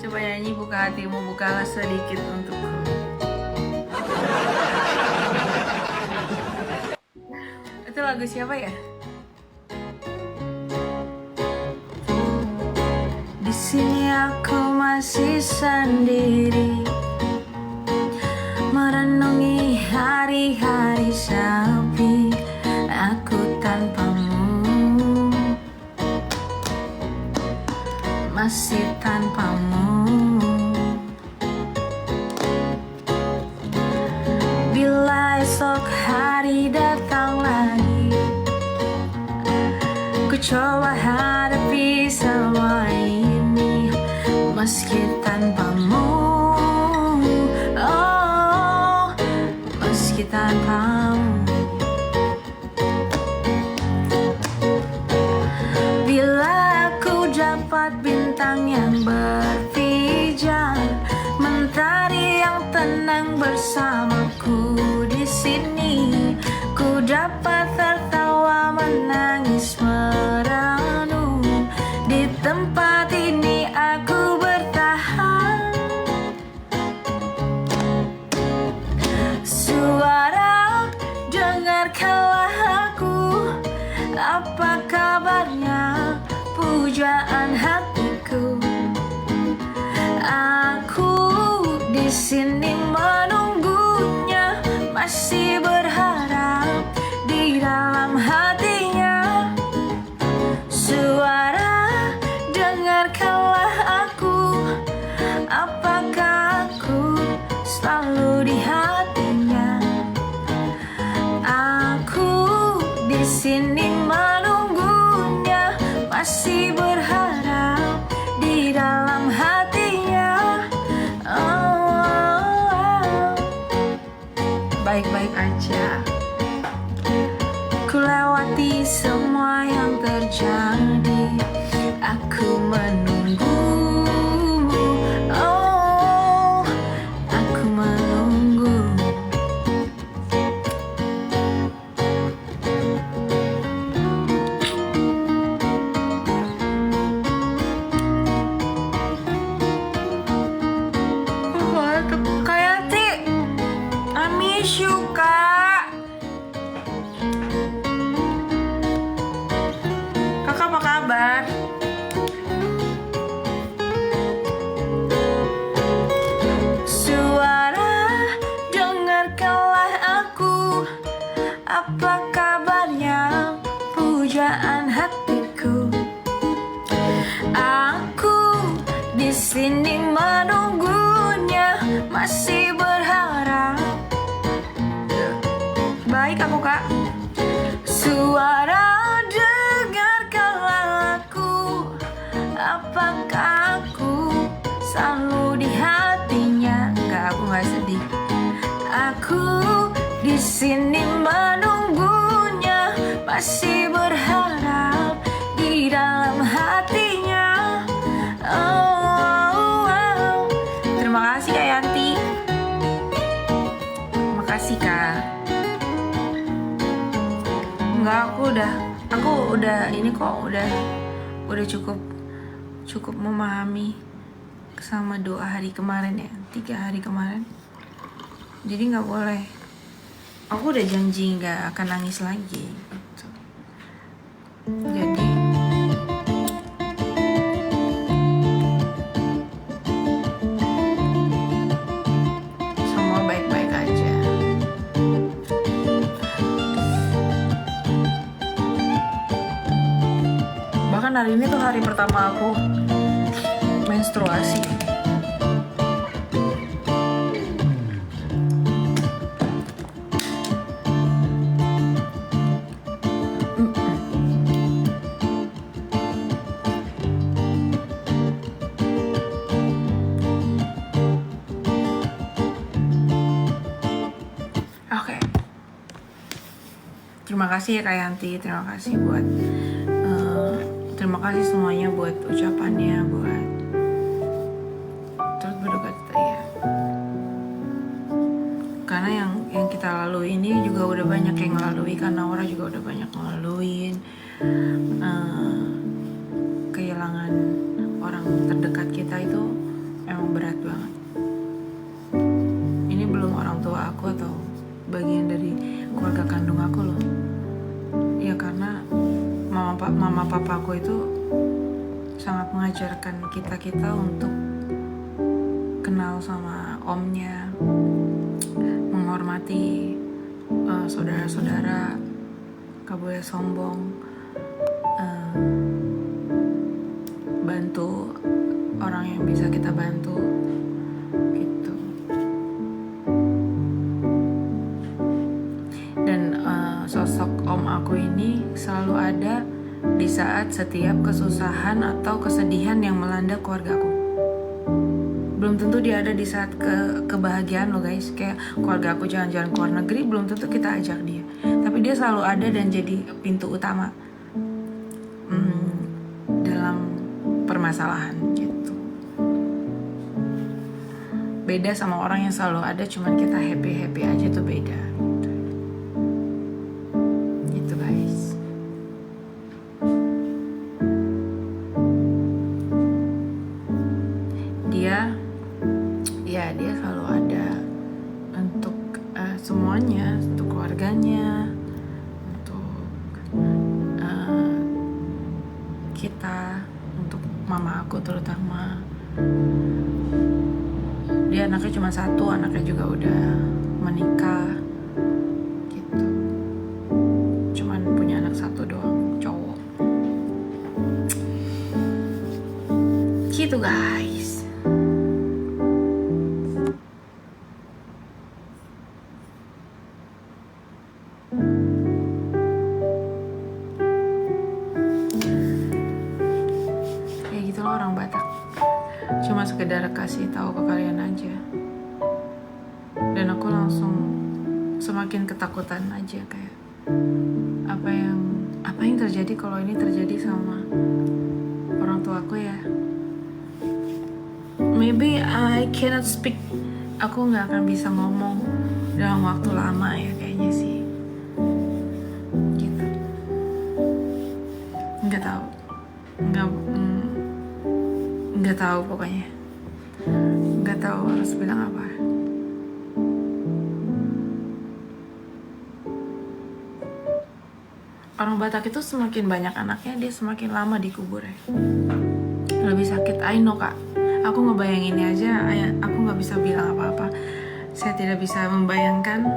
Coba nyanyi buka hatimu, bukalah sedikit untukku. Itu lagu siapa ya? Di sini aku masih sendiri, merenungi hari-hari sepi. Aku tanpamu, masih tanpamu. Bila esok hari datang lagi, ku coba hadapi semua ini meski tanpamu. Oh, meski tanpamu. Bila aku dapat bintang yang berpijar, mentari yang tenang bersamaku di sini, ku dapat tertawa, menangis, merenung. Di tempat ini aku bertahan. Suara, dengarkanlah aku. Apa kabarnya, pujaan hatiku? Aku di sini menunggunya, masih berharap di dalam hatinya. Suara, dengarkanlah aku. Apakah aku selalu di hatinya? Aku di sini menunggunya, masih berharap di dalam hatinya. Oh, baik-baik aja. Ku lewati semua yang terjadi. Aku menunggu. Oh, aku menunggu. Kayak I miss you, Kak. Kakak apa kabar? Suara, dengarkanlah aku. Apa kabarnya, pujaan hatiku? Aku di sini menunggunya, masih berharap. Baik aku, Kak. Suara, dengarkanlah aku. Apakah aku selalu di hatinya? Enggak, aku nggak sedih. Aku di sini menunggunya, masih berharap di dalam hatinya. Oh, oh. Terima kasih Kak Yanti. Terima kasih Kak. Enggak, aku udah ini kok, udah cukup memahami sama doa hari kemarin ya, 3 hari kemarin. Jadi nggak boleh. Aku udah janji nggak akan nangis lagi. Gitu. Jadi semua baik-baik aja. Bahkan hari ini tuh hari pertama aku menstruasi. menstruasi. Oke. Terima kasih ya Kak Yanti, terima kasih buat terima kasih semuanya buat ucapannya, buat terus berduka cita ya. Karena yang kita lalui ini juga udah banyak yang melalui, karena orang juga udah banyak ngelaluin kehilangan orang terdekat kita itu emang berat banget. Ini belum orang tua aku atau bagian dari keluarga kandung aku loh. Ya karena mama papa aku itu sangat mengajarkan kita untuk kenal sama omnya, menghormati saudara-saudara, gak boleh sombong, bantu orang yang bisa kita bantu gitu. Dan sosok om aku ini selalu ada di saat setiap kesusahan atau kesedihan yang melanda keluargaku. Belum tentu dia ada di saat kebahagiaan loh guys. Kayak keluarga aku jalan-jalan ke luar negeri, belum tentu kita ajak dia. Tapi dia selalu ada dan jadi pintu utama dalam permasalahan gitu. Beda sama orang yang selalu ada cuman kita happy-happy aja, tuh beda. Gitu guys. Dia selalu ada untuk semuanya, untuk keluarganya, untuk kita, untuk mama aku terutama. Dia anaknya cuma satu, anaknya juga udah menikah gitu. Cuman punya anak satu doang, cowok. Gitu guys. Orang Batak cuma sekedar kasih tahu ke kalian aja, dan aku langsung semakin ketakutan aja, kayak apa yang terjadi kalau ini terjadi sama orang tua aku ya. Maybe I cannot speak, aku nggak akan bisa ngomong dalam waktu lama ya kayaknya sih gitu. Nggak tahu pokoknya, nggak tahu harus bilang apa. Orang Batak itu semakin banyak anaknya, dia semakin lama dikubur ya. Lebih sakit, I know kak. Aku ngebayanginnya aja, aku nggak bisa bilang apa-apa. Saya tidak bisa membayangkan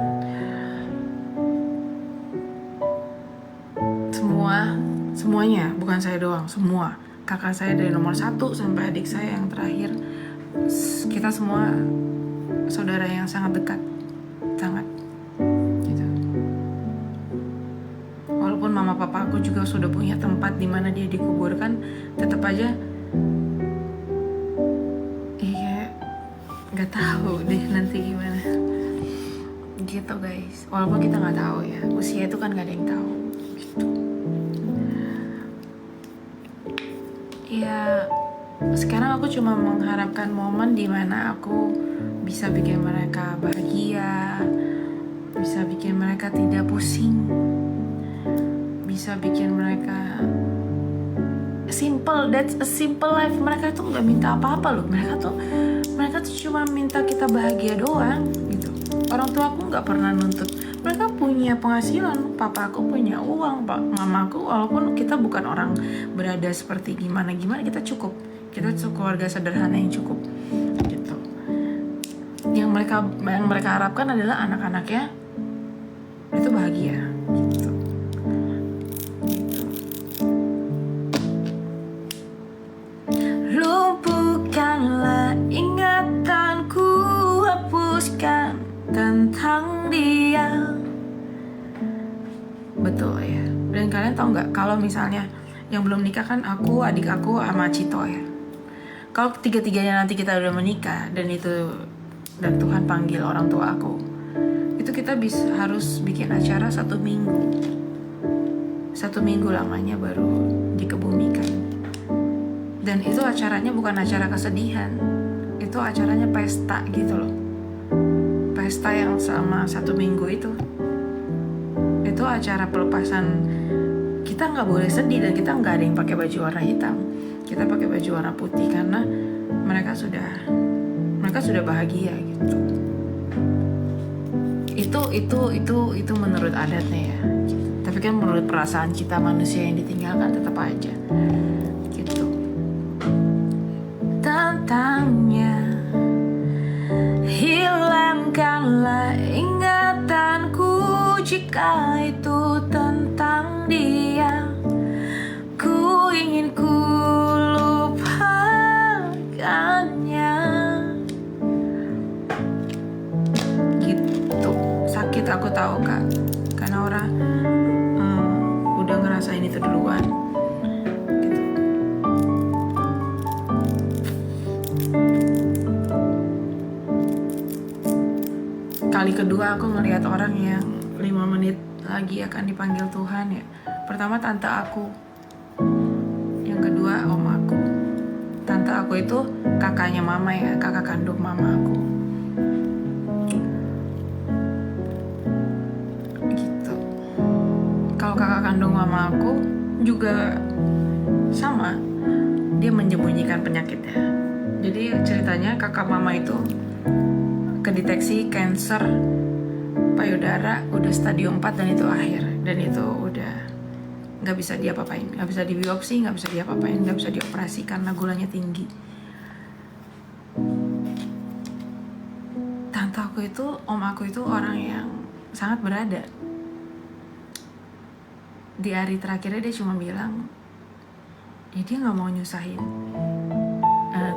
semuanya, bukan saya doang, semua. Kakak saya dari nomor 1 sampai adik saya yang terakhir, kita semua saudara yang sangat dekat, sangat gitu. Walaupun mama papa aku juga sudah punya tempat di mana dia dikuburkan, tetap aja iya nggak tahu deh nanti gimana gitu guys. Walaupun kita nggak tahu ya, usia itu kan nggak ada yang tahu gitu. Ya, sekarang aku cuma mengharapkan momen dimana aku bisa bikin mereka bahagia, bisa bikin mereka tidak pusing, bisa bikin mereka simple. That's a simple life. Mereka tuh nggak minta apa-apa loh. Mereka tuh cuma minta kita bahagia doang gitu. Orang tua aku nggak pernah nuntut. Mereka punya penghasilan, papa aku punya uang, mama aku, walaupun kita bukan orang berada seperti gimana, kita cukup keluarga sederhana yang cukup gitu. Yang mereka harapkan adalah anak-anaknya itu bahagia gitu. Lumpuhkan betul ya. Dan kalian tahu nggak kalau misalnya yang belum nikah kan aku, adik aku sama Cito ya. Kalau tiga-tiganya nanti kita udah menikah dan Tuhan panggil orang tua aku, itu kita harus bikin acara 1 minggu. 1 minggu lamanya baru dikebumikan. Dan itu acaranya bukan acara kesedihan, itu acaranya pesta gitu loh. Pesta yang selama 1 minggu itu acara pelepasan. Kita nggak boleh sedih dan kita nggak ada yang pakai baju warna hitam. Kita pakai baju warna putih karena mereka sudah bahagia gitu. Itu menurut adatnya ya. Tapi kan menurut perasaan kita manusia yang ditinggalkan tetap aja gitu. Tantangnya, hilangkanlah ingatanku jika itu tentang dia. Ku ingin ku lupakannya. Gitu. Sakit aku tahu Kak, karena orang udah ngerasain itu duluan gitu. Kali kedua aku ngelihat orang yang 5 menit lagi akan dipanggil Tuhan ya. Pertama tante aku, yang kedua om aku. Tante aku itu kakaknya mama ya, kakak kandung mama aku gitu. Kalau kakak kandung mama aku juga sama, dia menyembunyikan penyakitnya. Jadi ceritanya kakak mama itu kedeteksi kanker payudara udah stadium 4 dan itu akhir, dan itu udah nggak bisa diapa-apain, nggak bisa dibiopsi, nggak bisa diapa-apain, nggak bisa dioperasi karena gulanya tinggi. Tante aku itu, om aku itu orang yang sangat berada. Di hari terakhirnya dia cuma bilang, ya dia nggak mau nyusahin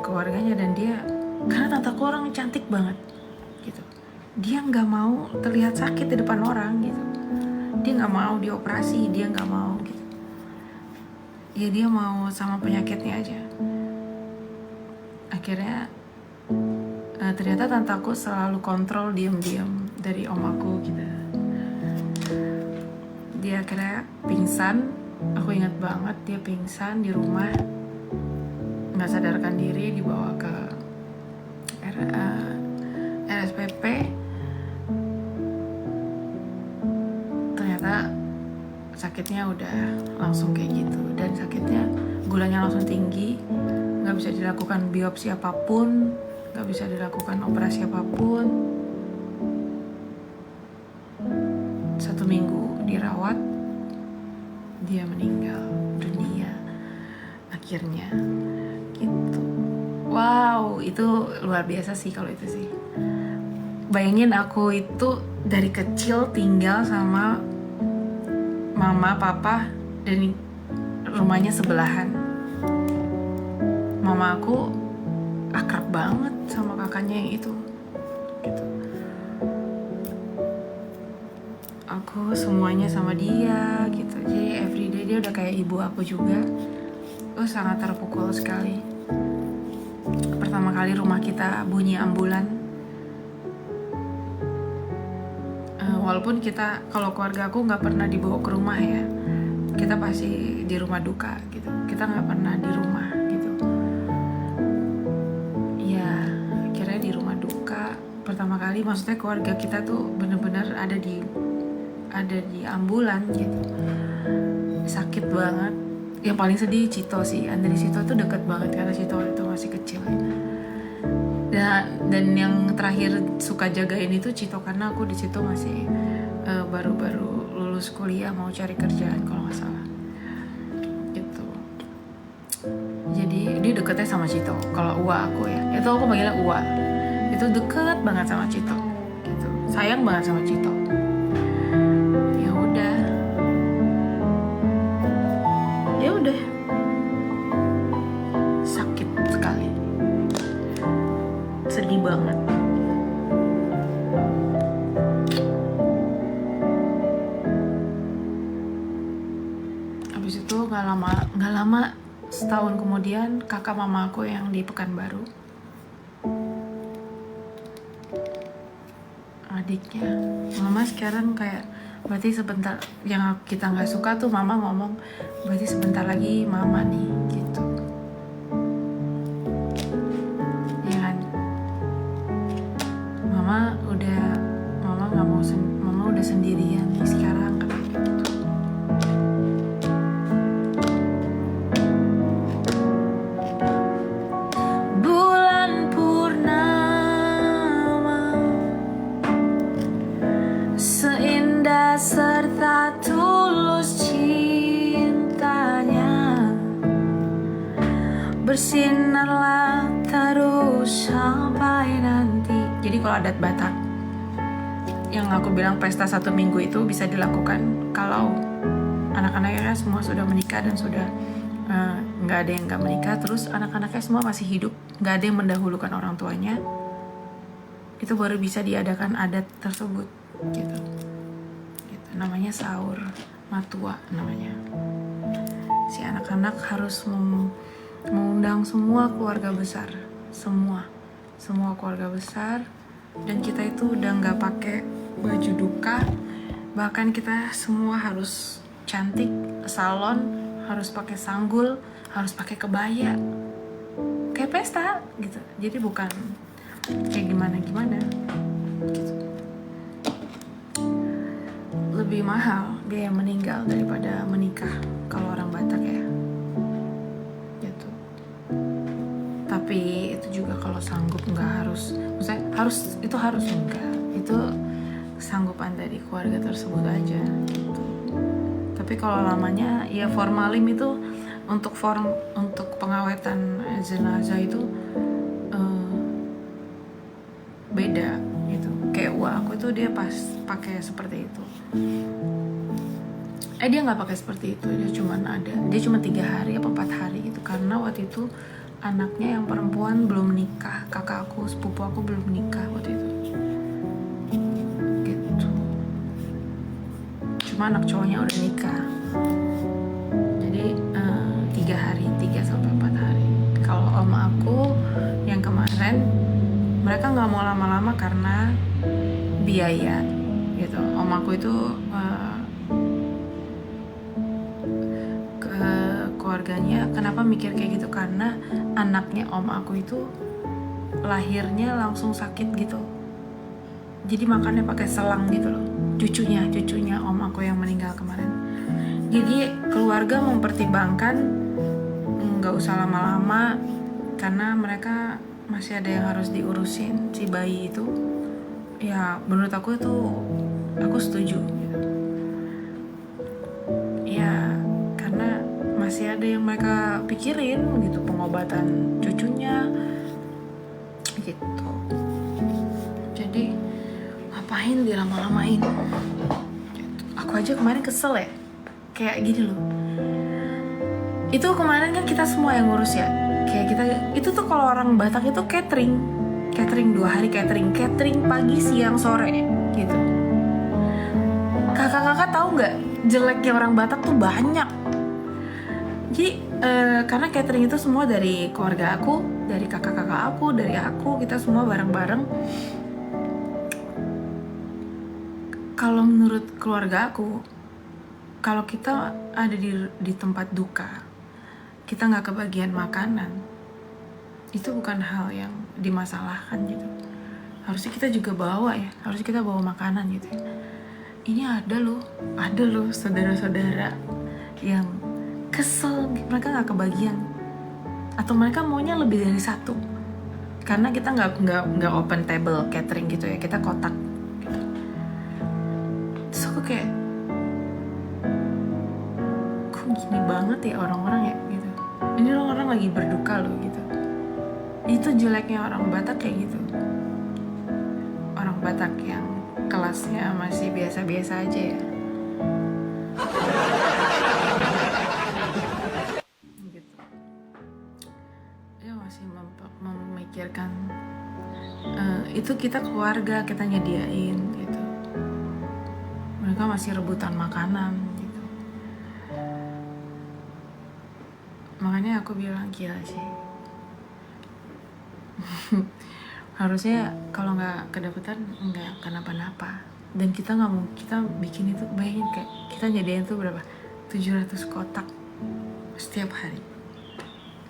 keluarganya, dan dia karena tante aku orang cantik banget gitu, dia nggak mau terlihat sakit di depan orang gitu. Dia nggak mau dioperasi, dia nggak mau gitu. Ya dia mau sama penyakitnya aja. Akhirnya ternyata tante aku selalu kontrol diam-diam dari om aku gitu. Dia akhirnya pingsan. Aku ingat banget dia pingsan di rumah, nggak sadarkan diri, dibawa ke RSPP. Ternyata sakitnya udah langsung kayak gitu, dan sakitnya gulanya langsung tinggi, nggak bisa dilakukan biopsi apapun, nggak bisa dilakukan operasi apapun. 1 minggu dirawat, dia meninggal dunia akhirnya gitu. Wow, itu luar biasa sih kalau itu sih. Bayangin aku itu dari kecil tinggal sama mama, papa, dan rumahnya sebelahan. Mama aku akrab banget sama kakaknya yang itu gitu. Aku semuanya sama dia gitu. Jadi everyday dia udah kayak ibu aku juga. Sangat terpukul sekali. Pertama kali rumah kita bunyi ambulan. Walaupun kita, kalau keluarga aku nggak pernah dibawa ke rumah ya, kita pasti di rumah duka gitu. Kita nggak pernah di rumah gitu. Ya, akhirnya di rumah duka pertama kali. Maksudnya keluarga kita tuh benar-benar ada di ambulan gitu. Sakit banget. Yang paling sedih Cito sih. Andri Cito tuh deket banget karena Cito itu masih kecil. Dan yang terakhir suka jagain itu Cito, karena aku di situ masih baru-baru lulus kuliah, mau cari kerjaan kalau nggak salah gitu. Jadi dia deketnya sama Cito. Kalau Uwa aku ya, itu aku panggilnya Uwa. Itu deket banget sama Cito gitu. Sayang banget sama Cito. Ya udah sakit sekali, sedih banget. setahun kemudian kakak mama aku yang di Pekanbaru, adiknya mama sekarang kayak, berarti sebentar, yang kita nggak suka tuh mama ngomong, berarti sebentar lagi mama nih gitu, ya kan. Mama nggak mau mama udah sendirian nih sekarang katanya gitu. Bulan purnama seindah serta tulus cintanya, bersinarlah terus sampai nanti. Jadi kalau adat Batak yang aku bilang pesta 1 minggu itu bisa dilakukan kalau anak-anaknya semua sudah menikah dan sudah nggak ada yang nggak menikah, terus anak-anaknya semua masih hidup, nggak ada yang mendahulukan orang tuanya, itu baru bisa diadakan adat tersebut gitu. Namanya sahur matua namanya. Si anak-anak harus mengundang semua keluarga besar, semua keluarga besar, dan kita itu udah nggak pakai baju duka, bahkan kita semua harus cantik, salon, harus pakai sanggul, harus pakai kebaya, kayak pesta gitu. Jadi bukan kayak gimana gitu. Lebih mahal biaya meninggal daripada menikah kalau orang Batak ya gitu. Tapi itu juga kalau sanggup, nggak harus, maksudnya harus enggak, itu sanggupan dari keluarga tersebut aja gitu. Tapi kalau lamanya ya formalin itu untuk pengawetan jenazah itu beda gitu. Kayak aku itu dia pas pakai seperti itu. Dia nggak pakai seperti itu, dia cuma 3 hari apa 4 hari gitu, karena waktu itu anaknya yang perempuan belum nikah, kakak aku, sepupu aku belum nikah waktu itu gitu. Cuma anak cowoknya udah nikah, jadi 3 sampai 4 hari. Kalau om aku yang kemarin, mereka nggak mau lama-lama karena biaya gitu. Om aku itu ke keluarganya kenapa mikir kayak gitu, karena anaknya om aku itu lahirnya langsung sakit gitu, jadi makannya pakai selang gitu loh, cucunya om aku yang meninggal kemarin. Jadi keluarga mempertimbangkan nggak usah lama-lama karena mereka masih ada yang harus diurusin si bayi itu. Ya menurut aku itu aku setuju gitu. Ya karena masih ada yang mereka pikirin gitu, pengobatan cucunya gitu. Jadi ngapain dilama-lamain gitu. Aku aja kemarin kesel ya, kayak gini loh. Itu kemarin kan kita semua yang ngurus ya, kayak kita itu tuh kalau orang Batak itu catering 2 hari, catering pagi siang sore gitu. Kakak-kakak tahu nggak jeleknya orang Batak tuh banyak. Jadi karena catering itu semua dari keluarga aku, dari kakak-kakak aku, dari aku, kita semua bareng-bareng. Kalau menurut keluarga aku, kalau kita ada di tempat duka, kita nggak kebagian makanan, itu bukan hal yang dimasalahkan gitu. Harusnya kita juga bawa ya, harusnya kita bawa makanan gitu ya. Ini ada loh saudara-saudara yang kesel, mereka nggak kebagian, atau mereka maunya lebih dari 1, karena kita nggak open table catering gitu ya, kita kotak gitu. Terus aku kayak, kok gini banget ya orang-orang ya gitu. Ini orang-orang lagi berduka loh gitu. Itu jeleknya orang Batak kayak gitu. Orang Batak yang kelasnya masih biasa-biasa aja ya. Gitu. Dia masih memikirkan itu kita keluarga, kita nyediain gitu. Mereka masih rebutan makanan gitu. Makanya aku bilang gila sih. Harusnya kalau nggak kedapetan nggak kenapa-napa. Dan kita nggak mau, kita bikin itu, bayangin kayak kita nyediain tuh berapa, 700 kotak setiap hari.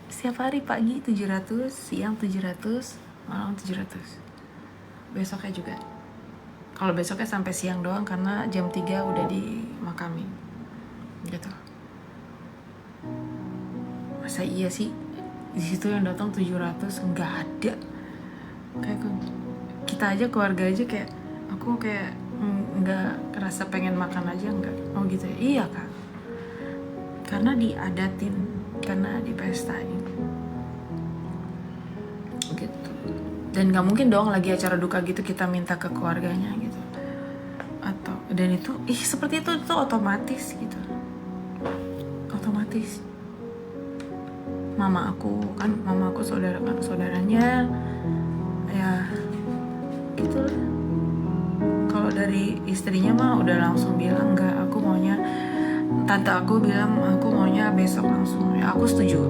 Setiap hari pagi 700, siang 700, malam 700. Besoknya juga. Kalau besoknya sampai siang doang karena jam 3 udah dimakamin gitu. Masa iya sih di situ yang datang 700? Nggak ada. Kayak kita aja, keluarga aja, kayak aku kayak nggak kerasa pengen makan aja, nggak. Oh gitu ya. Iya kak, karena diadatin, karena dipestain gitu. Dan nggak mungkin dong lagi acara duka gitu kita minta ke keluarganya gitu. Atau dan itu seperti itu otomatis gitu, otomatis. Mama aku saudaranya ya gitu lah. Kalau dari istrinya mah udah langsung bilang enggak, aku maunya, tante aku bilang aku maunya besok langsung. Ya aku setuju.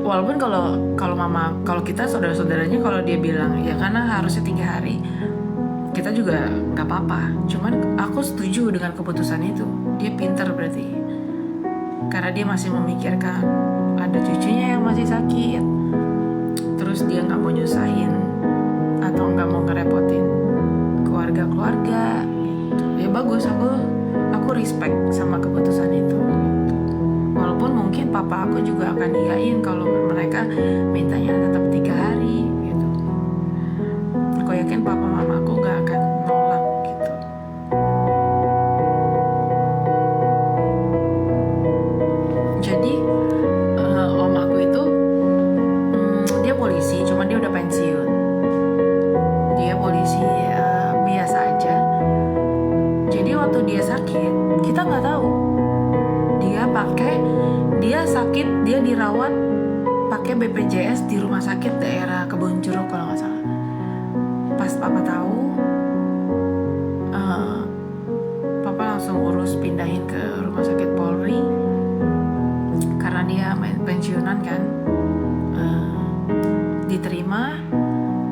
Walaupun kalau kita saudara-saudaranya kalau dia bilang ya karena harusnya 3 hari, kita juga nggak apa-apa. Cuman aku setuju dengan keputusan itu. Dia pintar berarti, karena dia masih memikirkan ada cucunya yang masih sakit, terus dia nggak mau nyusahin atau nggak mau ngerepotin keluarga gitu. Ya bagus, aku respect sama keputusan itu gitu. Walaupun mungkin papa aku juga akan iyain kalau mereka mintanya tetap 3 hari gitu. Aku yakin papa mama aku nggak akan nolak gitu. Jadi om aku itu dia polisi, cuman dia udah pensiun. Dia polisi biasa aja. Jadi waktu dia sakit, kita nggak tahu. Dia sakit, dia dirawat pakai BPJS di rumah sakit daerah Kebonjeruk kalau nggak salah. Pas papa tahu, papa langsung urus pindahin ke rumah sakit Polri karena dia pensiunan kan. Diterima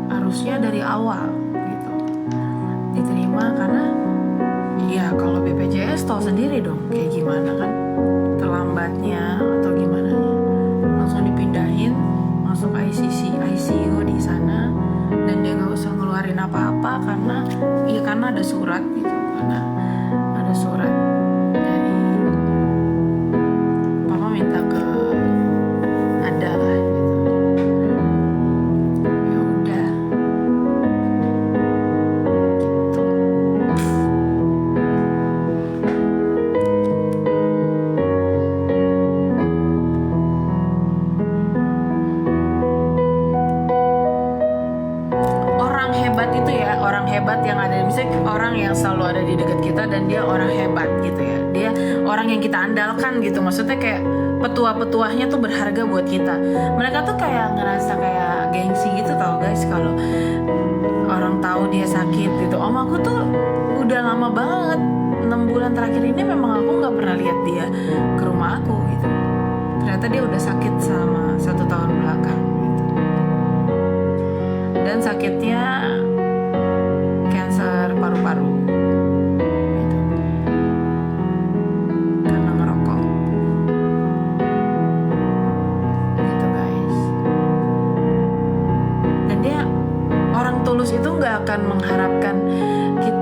harusnya dari awal gitu. Diterima karena ya kalau BPJS tahu sendiri dong kayak gimana kan, terlambatnya atau gimana, langsung dipindahin masuk ICU di sana, dan dia nggak usah ngeluarin apa-apa karena ada surat gitu, karena ada surat dari papa minta ke ada lah gitu. Ya udah gitu. Orang hebat yang ada, misalnya orang yang selalu ada di dekat kita dan dia orang hebat gitu ya, dia orang yang kita andalkan gitu, maksudnya kayak petua-petuahnya tuh berharga buat kita. Mereka tuh kayak ngerasa kayak gengsi gitu tau guys kalau orang tahu dia sakit gitu. Om aku tuh udah lama banget, 6 bulan terakhir ini memang aku nggak pernah lihat dia ke rumah aku gitu. Ternyata dia udah sakit selama 1 tahun belakang gitu. Dan sakitnya kanker paru-paru gitu, karena ngerokok gitu guys. Dan dia orang tulus itu nggak akan mengharapkan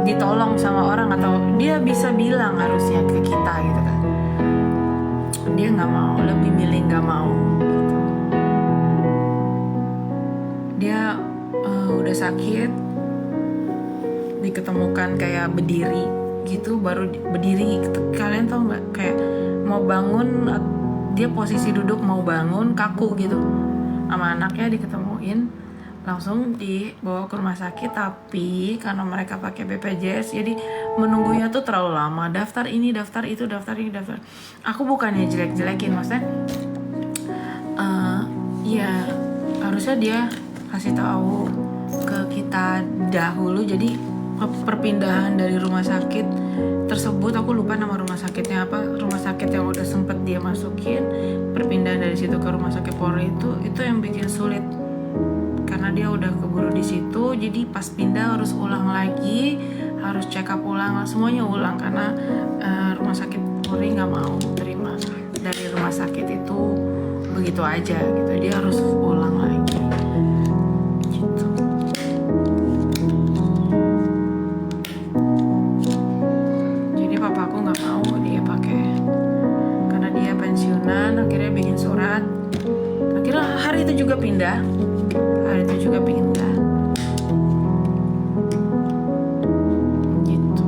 ditolong sama orang, atau dia bisa bilang harusnya ke kita gitu kan. Dia nggak mau, lebih milih nggak mau gitu. Dia udah sakit, diketemukan kayak berdiri gitu, baru berdiri. Kalian tau nggak, kayak mau bangun, dia posisi duduk mau bangun kaku gitu. Sama anaknya diketemuin, langsung dibawa ke rumah sakit. Tapi karena mereka pakai BPJS, jadi menunggunya tuh terlalu lama. Daftar ini, daftar itu, daftar ini, daftar. Aku bukannya jelek-jelekin, maksudnya ya harusnya dia kasih tahu ke kita dahulu. Jadi perpindahan dari rumah sakit tersebut, aku lupa nama rumah sakitnya apa, rumah sakit yang udah sempet dia masukin, perpindahan dari situ ke rumah sakit Polri itu yang bikin sulit karena dia udah keburu di situ. Jadi pas pindah harus ulang lagi, harus check up ulang, semuanya ulang karena rumah sakit Polri nggak mau terima dari rumah sakit itu begitu aja gitu, dia harus ulang lagi gitu. Jadi papaku nggak mau dia pakai karena dia pensiunan, akhirnya bikin surat, akhirnya hari itu juga pindah gitu.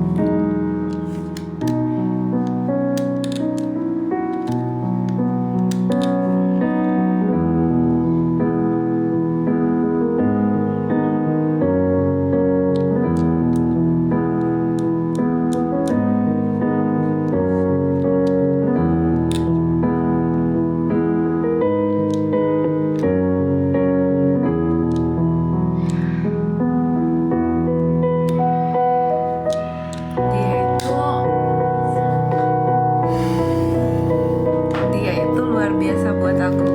Dia itu luar biasa buat aku.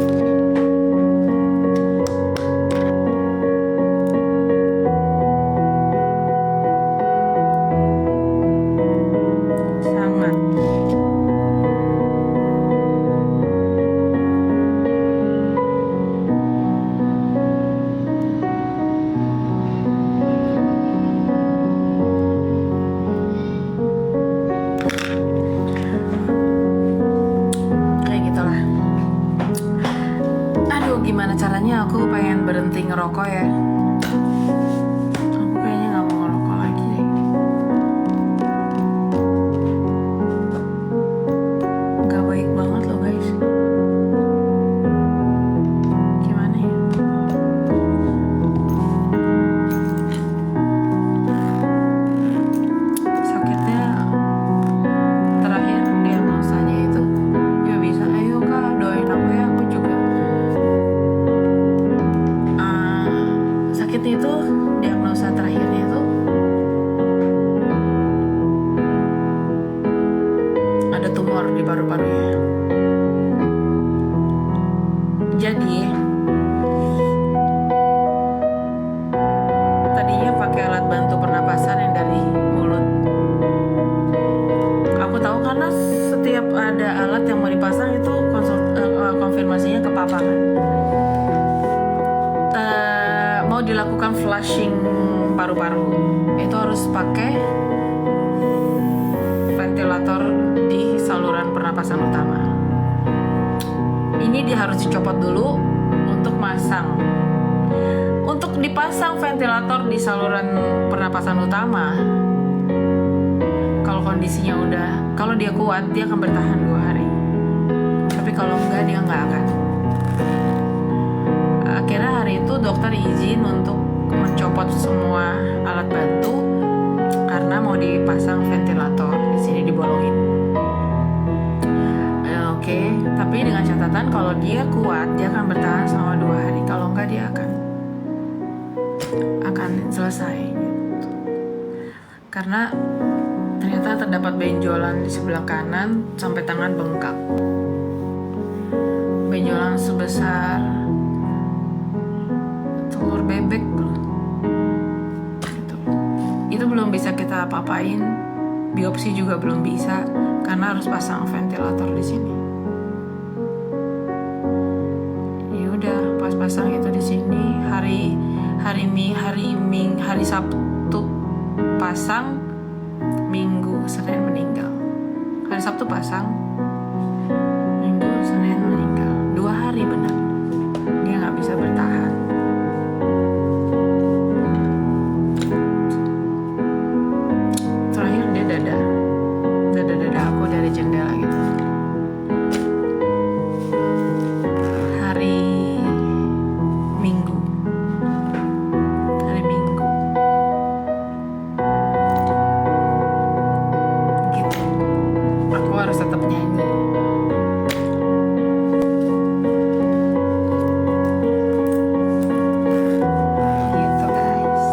Sangat. Kayak gitulah. Aduh, gimana caranya aku pengen berhenti ngerokok ya. Aku kayaknya gak mau ngerokok lagi deh. Gak baik banget loh guys. Gimana ya? Sakitnya terakhir diagnosanya itu, ya bisa, ayo kak doain aku ya, aku juga sakitnya itu, diagnosa terakhirnya itu ada tumor di paru-parunya. Jadi tadinya pakai alat bantu pernapasan yang dari mulut. Aku tahu karena setiap ada alat yang mau dipasang itu konfirmasinya ke papa kan. Mau dilakukan flushing paru-paru itu harus pakai ventilator di saluran pernapasan utama. Ini dia harus dicopot dulu untuk masang. Untuk dipasang ventilator di saluran pernapasan utama, kalau kondisinya udah, kalau dia kuat dia akan bertahan 2 hari. Tapi kalau enggak dia nggak akan. Akhirnya hari itu dokter izin untuk mencopot semua alat bantu karena mau dipasang ventilator. Di sini dibolongin. Oke, tapi dengan catatan kalau dia kuat dia akan bertahan selama 2 hari. Kalau enggak dia akan selesai gitu. Karena ternyata terdapat benjolan di sebelah kanan sampai tangan bengkak. Benjolan sebesar telur bebek gitu. Itu belum bisa kita apa-apain, biopsi juga belum bisa karena harus pasang ventilator di sini. Ya udah, pas pasang itu di sini hari Sabtu pasang, Minggu Senin meninggal. Hari Sabtu pasang, Minggu Senin meninggal. 2 hari benar. Dia nggak bisa bertahan. Terakhir dia dada aku dari jendela gitu. Hari Minggu gitu. Aku harus tetap nyanyi. Gitu guys.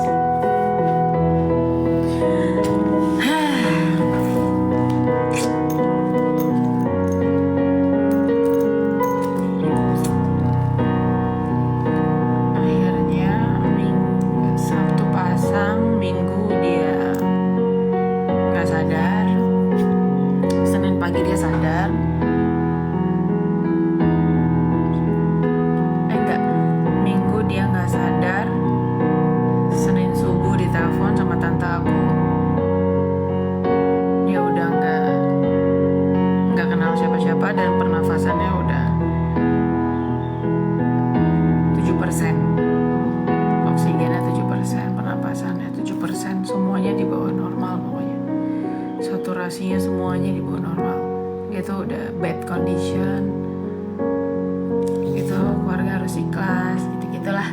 kondisinya semuanya di bawah normal. Dia tuh udah bad condition, gitu, keluarga harus ikhlas, gitu-gitulah.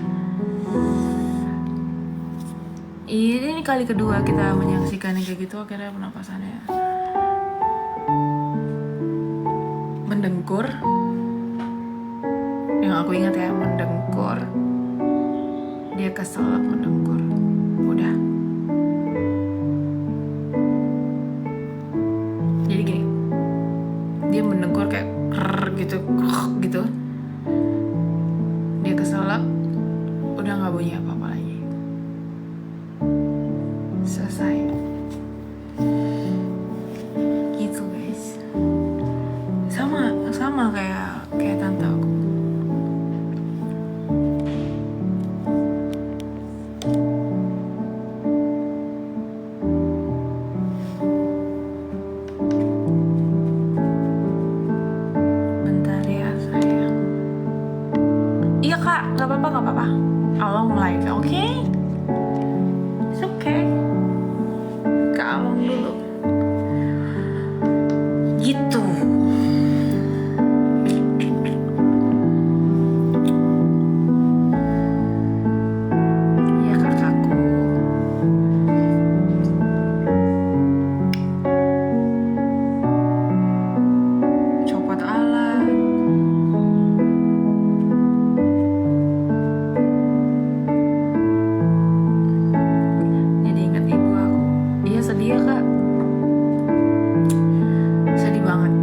Ini kali kedua kita menyaksikan yang kayak gitu, akhirnya penapasannya mendengkur. Yang aku ingat ya, mendengkur. Dia keselak mendengkur. Udah. Jadi gini, dia mendengkur kayak gitu, gitu. Dia keselak, udah nggak bunyi apa-apa lagi. Selesai. Gitu guys. Sama kayak tante aku. Bentar ya sayang. Iya kak, nggak apa-apa. Along like, oke? It's okay. Ke Along dulu. Gitu. Iya kakakku. Copot alat. Jadi ingat ibu aku. Iya sedih ya kak. Sedih banget.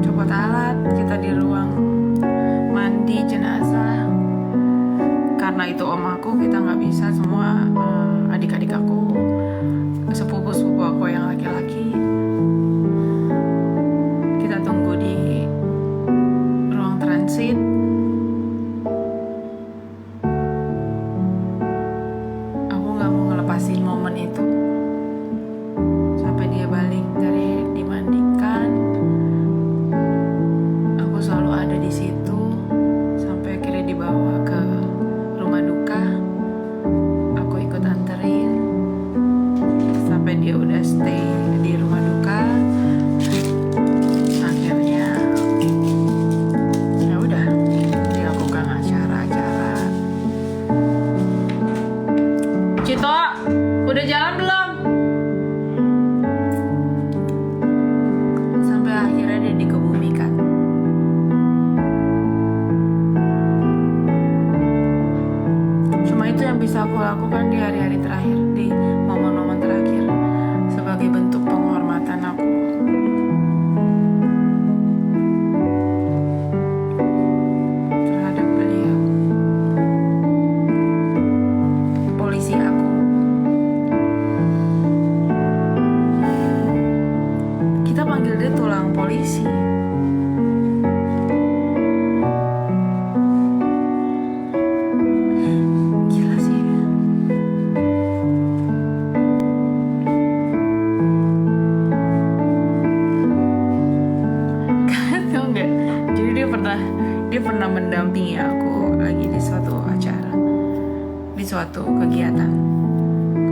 Copot alat, kita di ruang mandi jenazah. Karena itu om aku, kita nggak bisa semua, adik-adik aku, sepupu-sepupu aku yang laki-laki. Kita tunggu di ruang transit. Aku nggak mau ngelepasin momen itu sampai dia balik dari dimandikan. Aku selalu ada di situ sampai akhirnya dibawa ke rumah duka. Aku ikut anterin sampai dia udah stay di rumah duka. Akhirnya ya udah dilakukan acara-acara. Cito, udah jalan belum? Sampai akhirnya dia dikebumikan. Cuma itu yang bisa aku lakukan di hari-hari terakhir, di momen-momen terakhir, sebagai bentuk penghormatan aku terhadap beliau. Polisi aku. Kita panggil dia tulang polisi. Gila sih. Kalian tau nggak? Jadi dia pernah mendampingi aku lagi di suatu acara, di suatu kegiatan.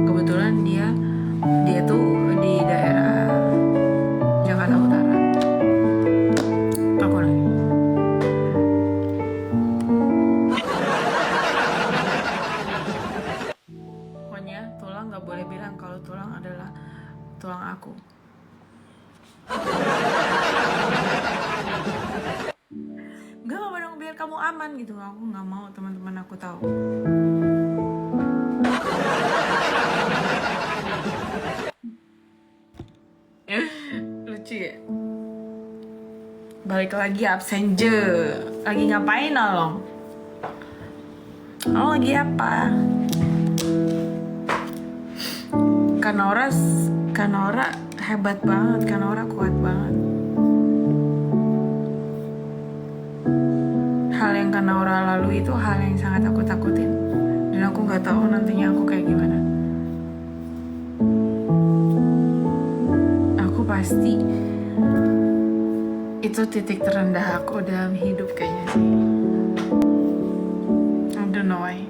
Kebetulan dia tuh di daerah Jakarta Utara. Aku nanya. Pokoknya tulang nggak boleh bilang kalau tulang adalah tulang aku. Nggak apa-apa dong, biar kamu aman gitu. Aku nggak mau teman-teman aku tahu. Lucu ya. Balik lagi absen je. Lagi ngapain Along? Along lagi apa? Kanora hebat banget, Kanora kuat banget. Hal yang Kanora lalui itu hal yang sangat aku takutin. Dan aku gak tahu nantinya aku kayak gimana. Aku pasti itu titik terendah aku dalam hidup kayaknya sih. I don't know why.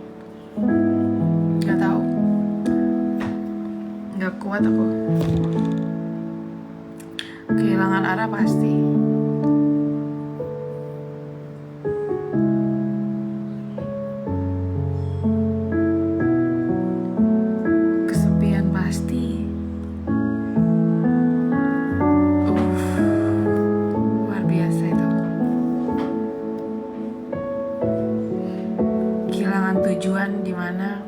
Gak tahu. Gak kuat. kuat aku. Kehilangan arah pasti. Kesepian pasti. Luar biasa itu. Kehilangan tujuan di mana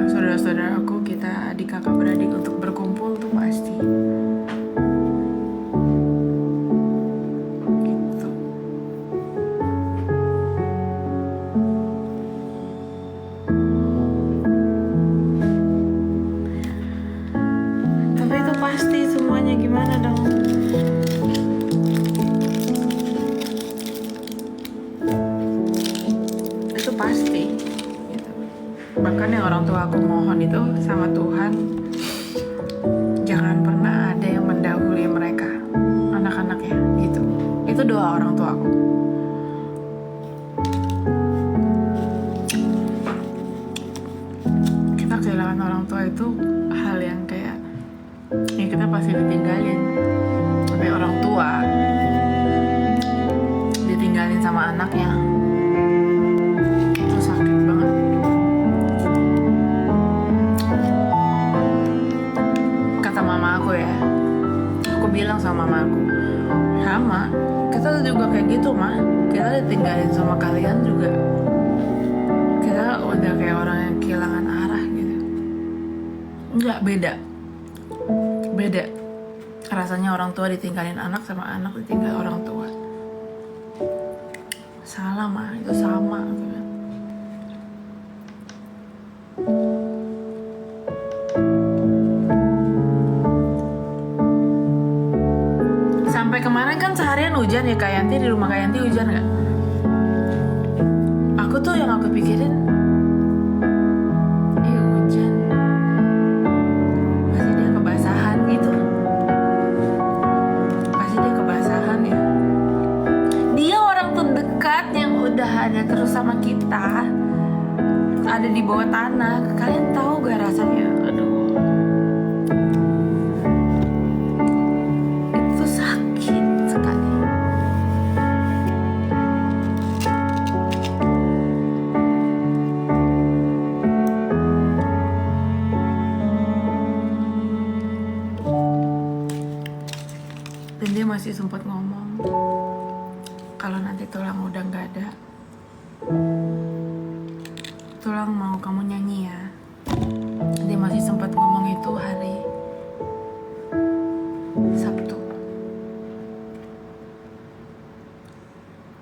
saudara-saudaraku, kita adik kakak beradik untuk berkumpul tuh pasti. Gitu. Tapi itu pasti semuanya, gimana dong? Itu pasti gitu. Bahkan yang orang tua aku mohon itu sama Tuhan, jangan pernah ada yang mendahului mereka, anak-anaknya gitu. Itu doa orang tua aku. Kita kehilangan orang tua itu hal yang kayak ya kita pasti ditinggalin. Tapi orang tua ditinggalin sama anaknya, itu sakit banget. Kata mama aku ya, aku bilang sama mama aku, sama kita juga kayak gitu mah, kita ditinggalin sama kalian juga, kita udah kayak orang yang kehilangan arah gitu. Enggak, beda rasanya orang tua ditinggalin anak sama anak ditinggal orang tua. Salah mah, itu sama gitu. Sampai kemarin kan seharian hujan ya Kak Yanti, di rumah Kak Yanti hujan gak? Aku tuh yang aku pikirin, hujan pasti dia kebasahan gitu. Pasti dia kebasahan ya. Dia orang terdekat yang udah ada terus sama kita, ada di bawah tanah. Kalian tahu gak rasanya? Aduh, itu sakit sekali. Dan dia masih sempat ngomong, kalau nanti tulang udah gak ada, tulang mau kamu nyanyi ya. Dia masih sempat ngomong itu hari Sabtu.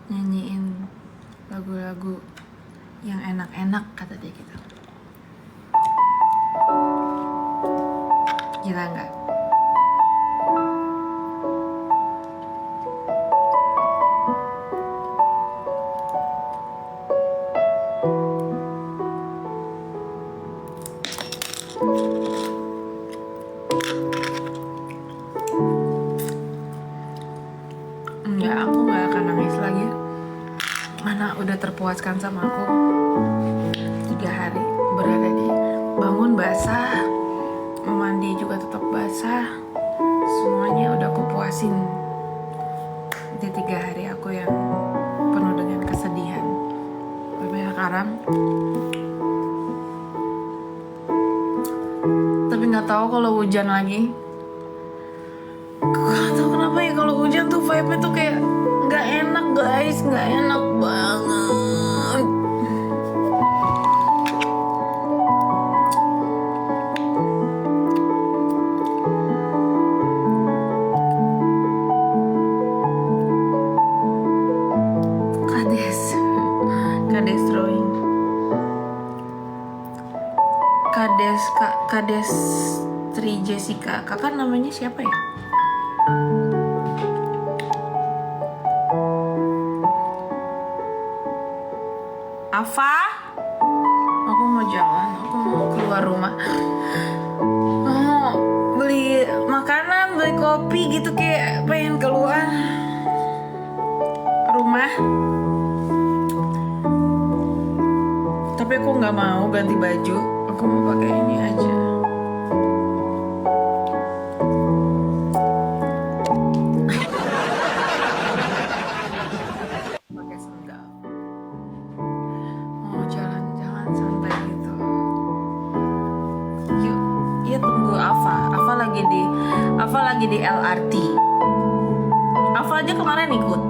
Nyanyiin lagu-lagu yang enak-enak kata dia gitu. Gila gak? Enggak, aku gak akan nangis lagi. Mana udah terpuaskan sama aku. 3 hari berada di bangun basah, mau mandi juga tetap basah, semuanya udah aku puasin di 3 hari aku yang penuh dengan kesedihan. Tapi sekarang, tapi nggak tahu kalau hujan lagi. Gak tau kenapa ya, kalau hujan tuh vibe-nya tuh kayak nggak enak guys, nggak enak banget. Kades drawing, Kades Tri Jessica. Kakak namanya siapa ya? Ava, aku mau jalan, aku mau keluar rumah, mau beli makanan, beli kopi gitu, kayak pengen keluar rumah. Tapi aku nggak mau ganti baju, aku Aku mau pakai ini aja. Pakai sendal. Mau jalan-jalan santai gitu. Yuk, ya tunggu Ava. Ava lagi di LRT. Ava aja kemarin ikut.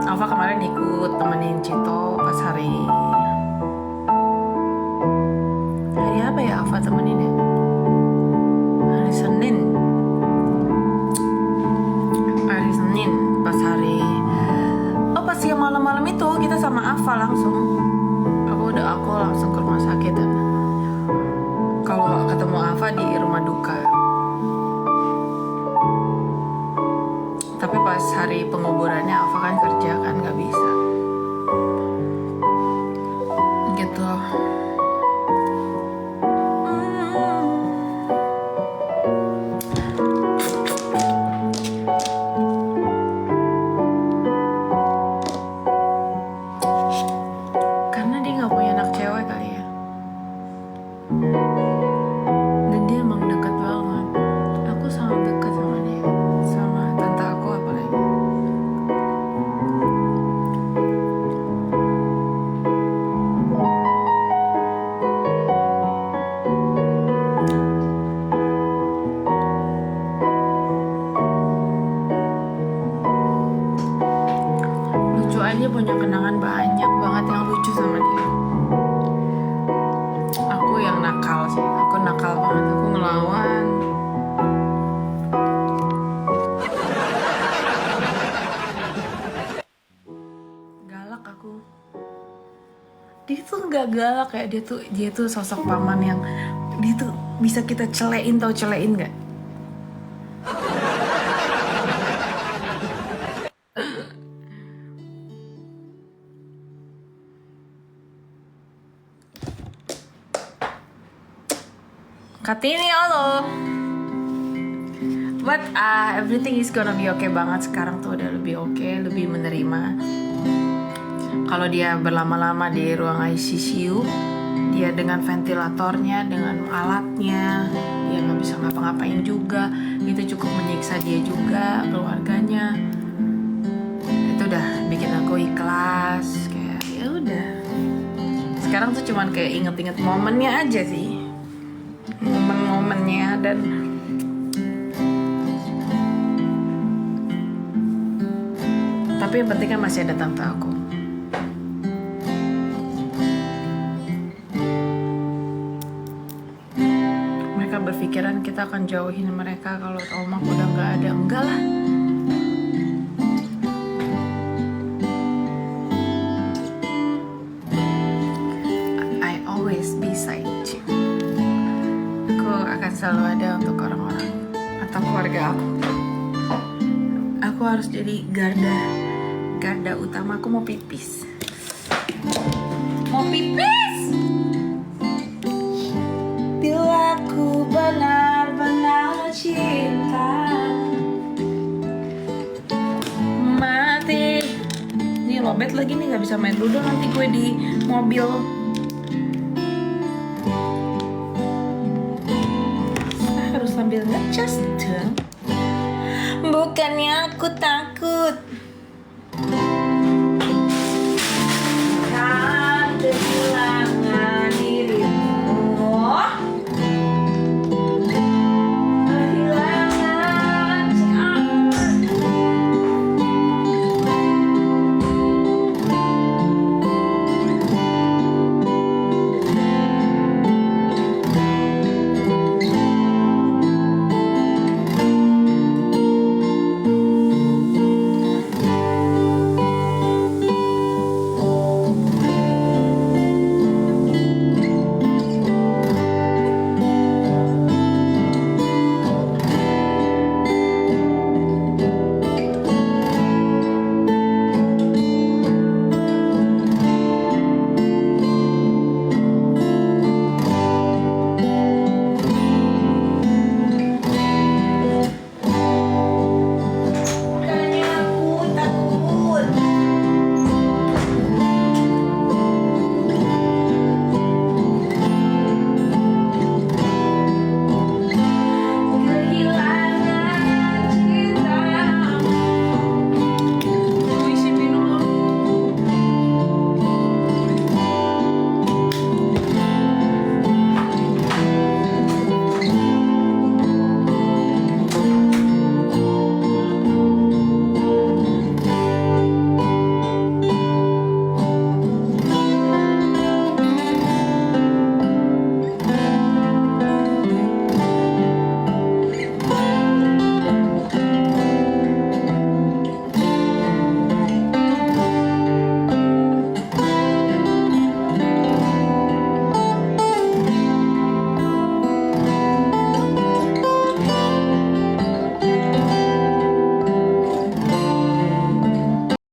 Ava kemarin ikut temenin Cito pas hari apa ya Ava temenin ya? Hari Senin pas hari pas yang malam-malam itu kita sama Ava langsung aku langsung ke rumah sakit dan kalau ketemu Ava di rumah duka. Tapi pas hari penguburannya Ava kan kerja kan nggak bisa gitu. Karena dia nggak punya anak cewek kali ya, dan dia emang dekat banget. Aku sangat dekat sama dia, sama tante aku apalagi. Lucu aja, punya kenangan banyak banget yang lucu sama dia. Aku yang nakal sih, aku nakal banget, aku ngelawan. Galak aku. Dia tuh nggak galak ya, dia tuh sosok paman yang dia tuh bisa kita celein, tau celein nggak? Katini, halo. But everything is gonna be okay banget sekarang tuh, udah lebih oke, lebih menerima. Kalau dia berlama-lama di ruang ICU, dia dengan ventilatornya, dengan alatnya, dia nggak bisa ngapa-ngapain juga. Itu cukup menyiksa dia juga, keluarganya. Itu udah bikin aku ikhlas, kayak ya udah. Sekarang tuh cuman kayak inget-inget momennya aja sih. Momen-momennya, dan tapi yang penting kan masih ada tante aku. Mereka berpikiran kita akan jauhin mereka kalau Oma udah nggak ada. Enggak lah. I always beside you. Akan selalu ada untuk orang-orang atau keluarga aku. Aku harus jadi garda utama. Aku mau pipis. Bila aku benar-benar cinta mati. Ini lobet lagi nih, nggak bisa main ludo nanti gue di mobil. Sambil ngecas tuh. Bukannya aku takut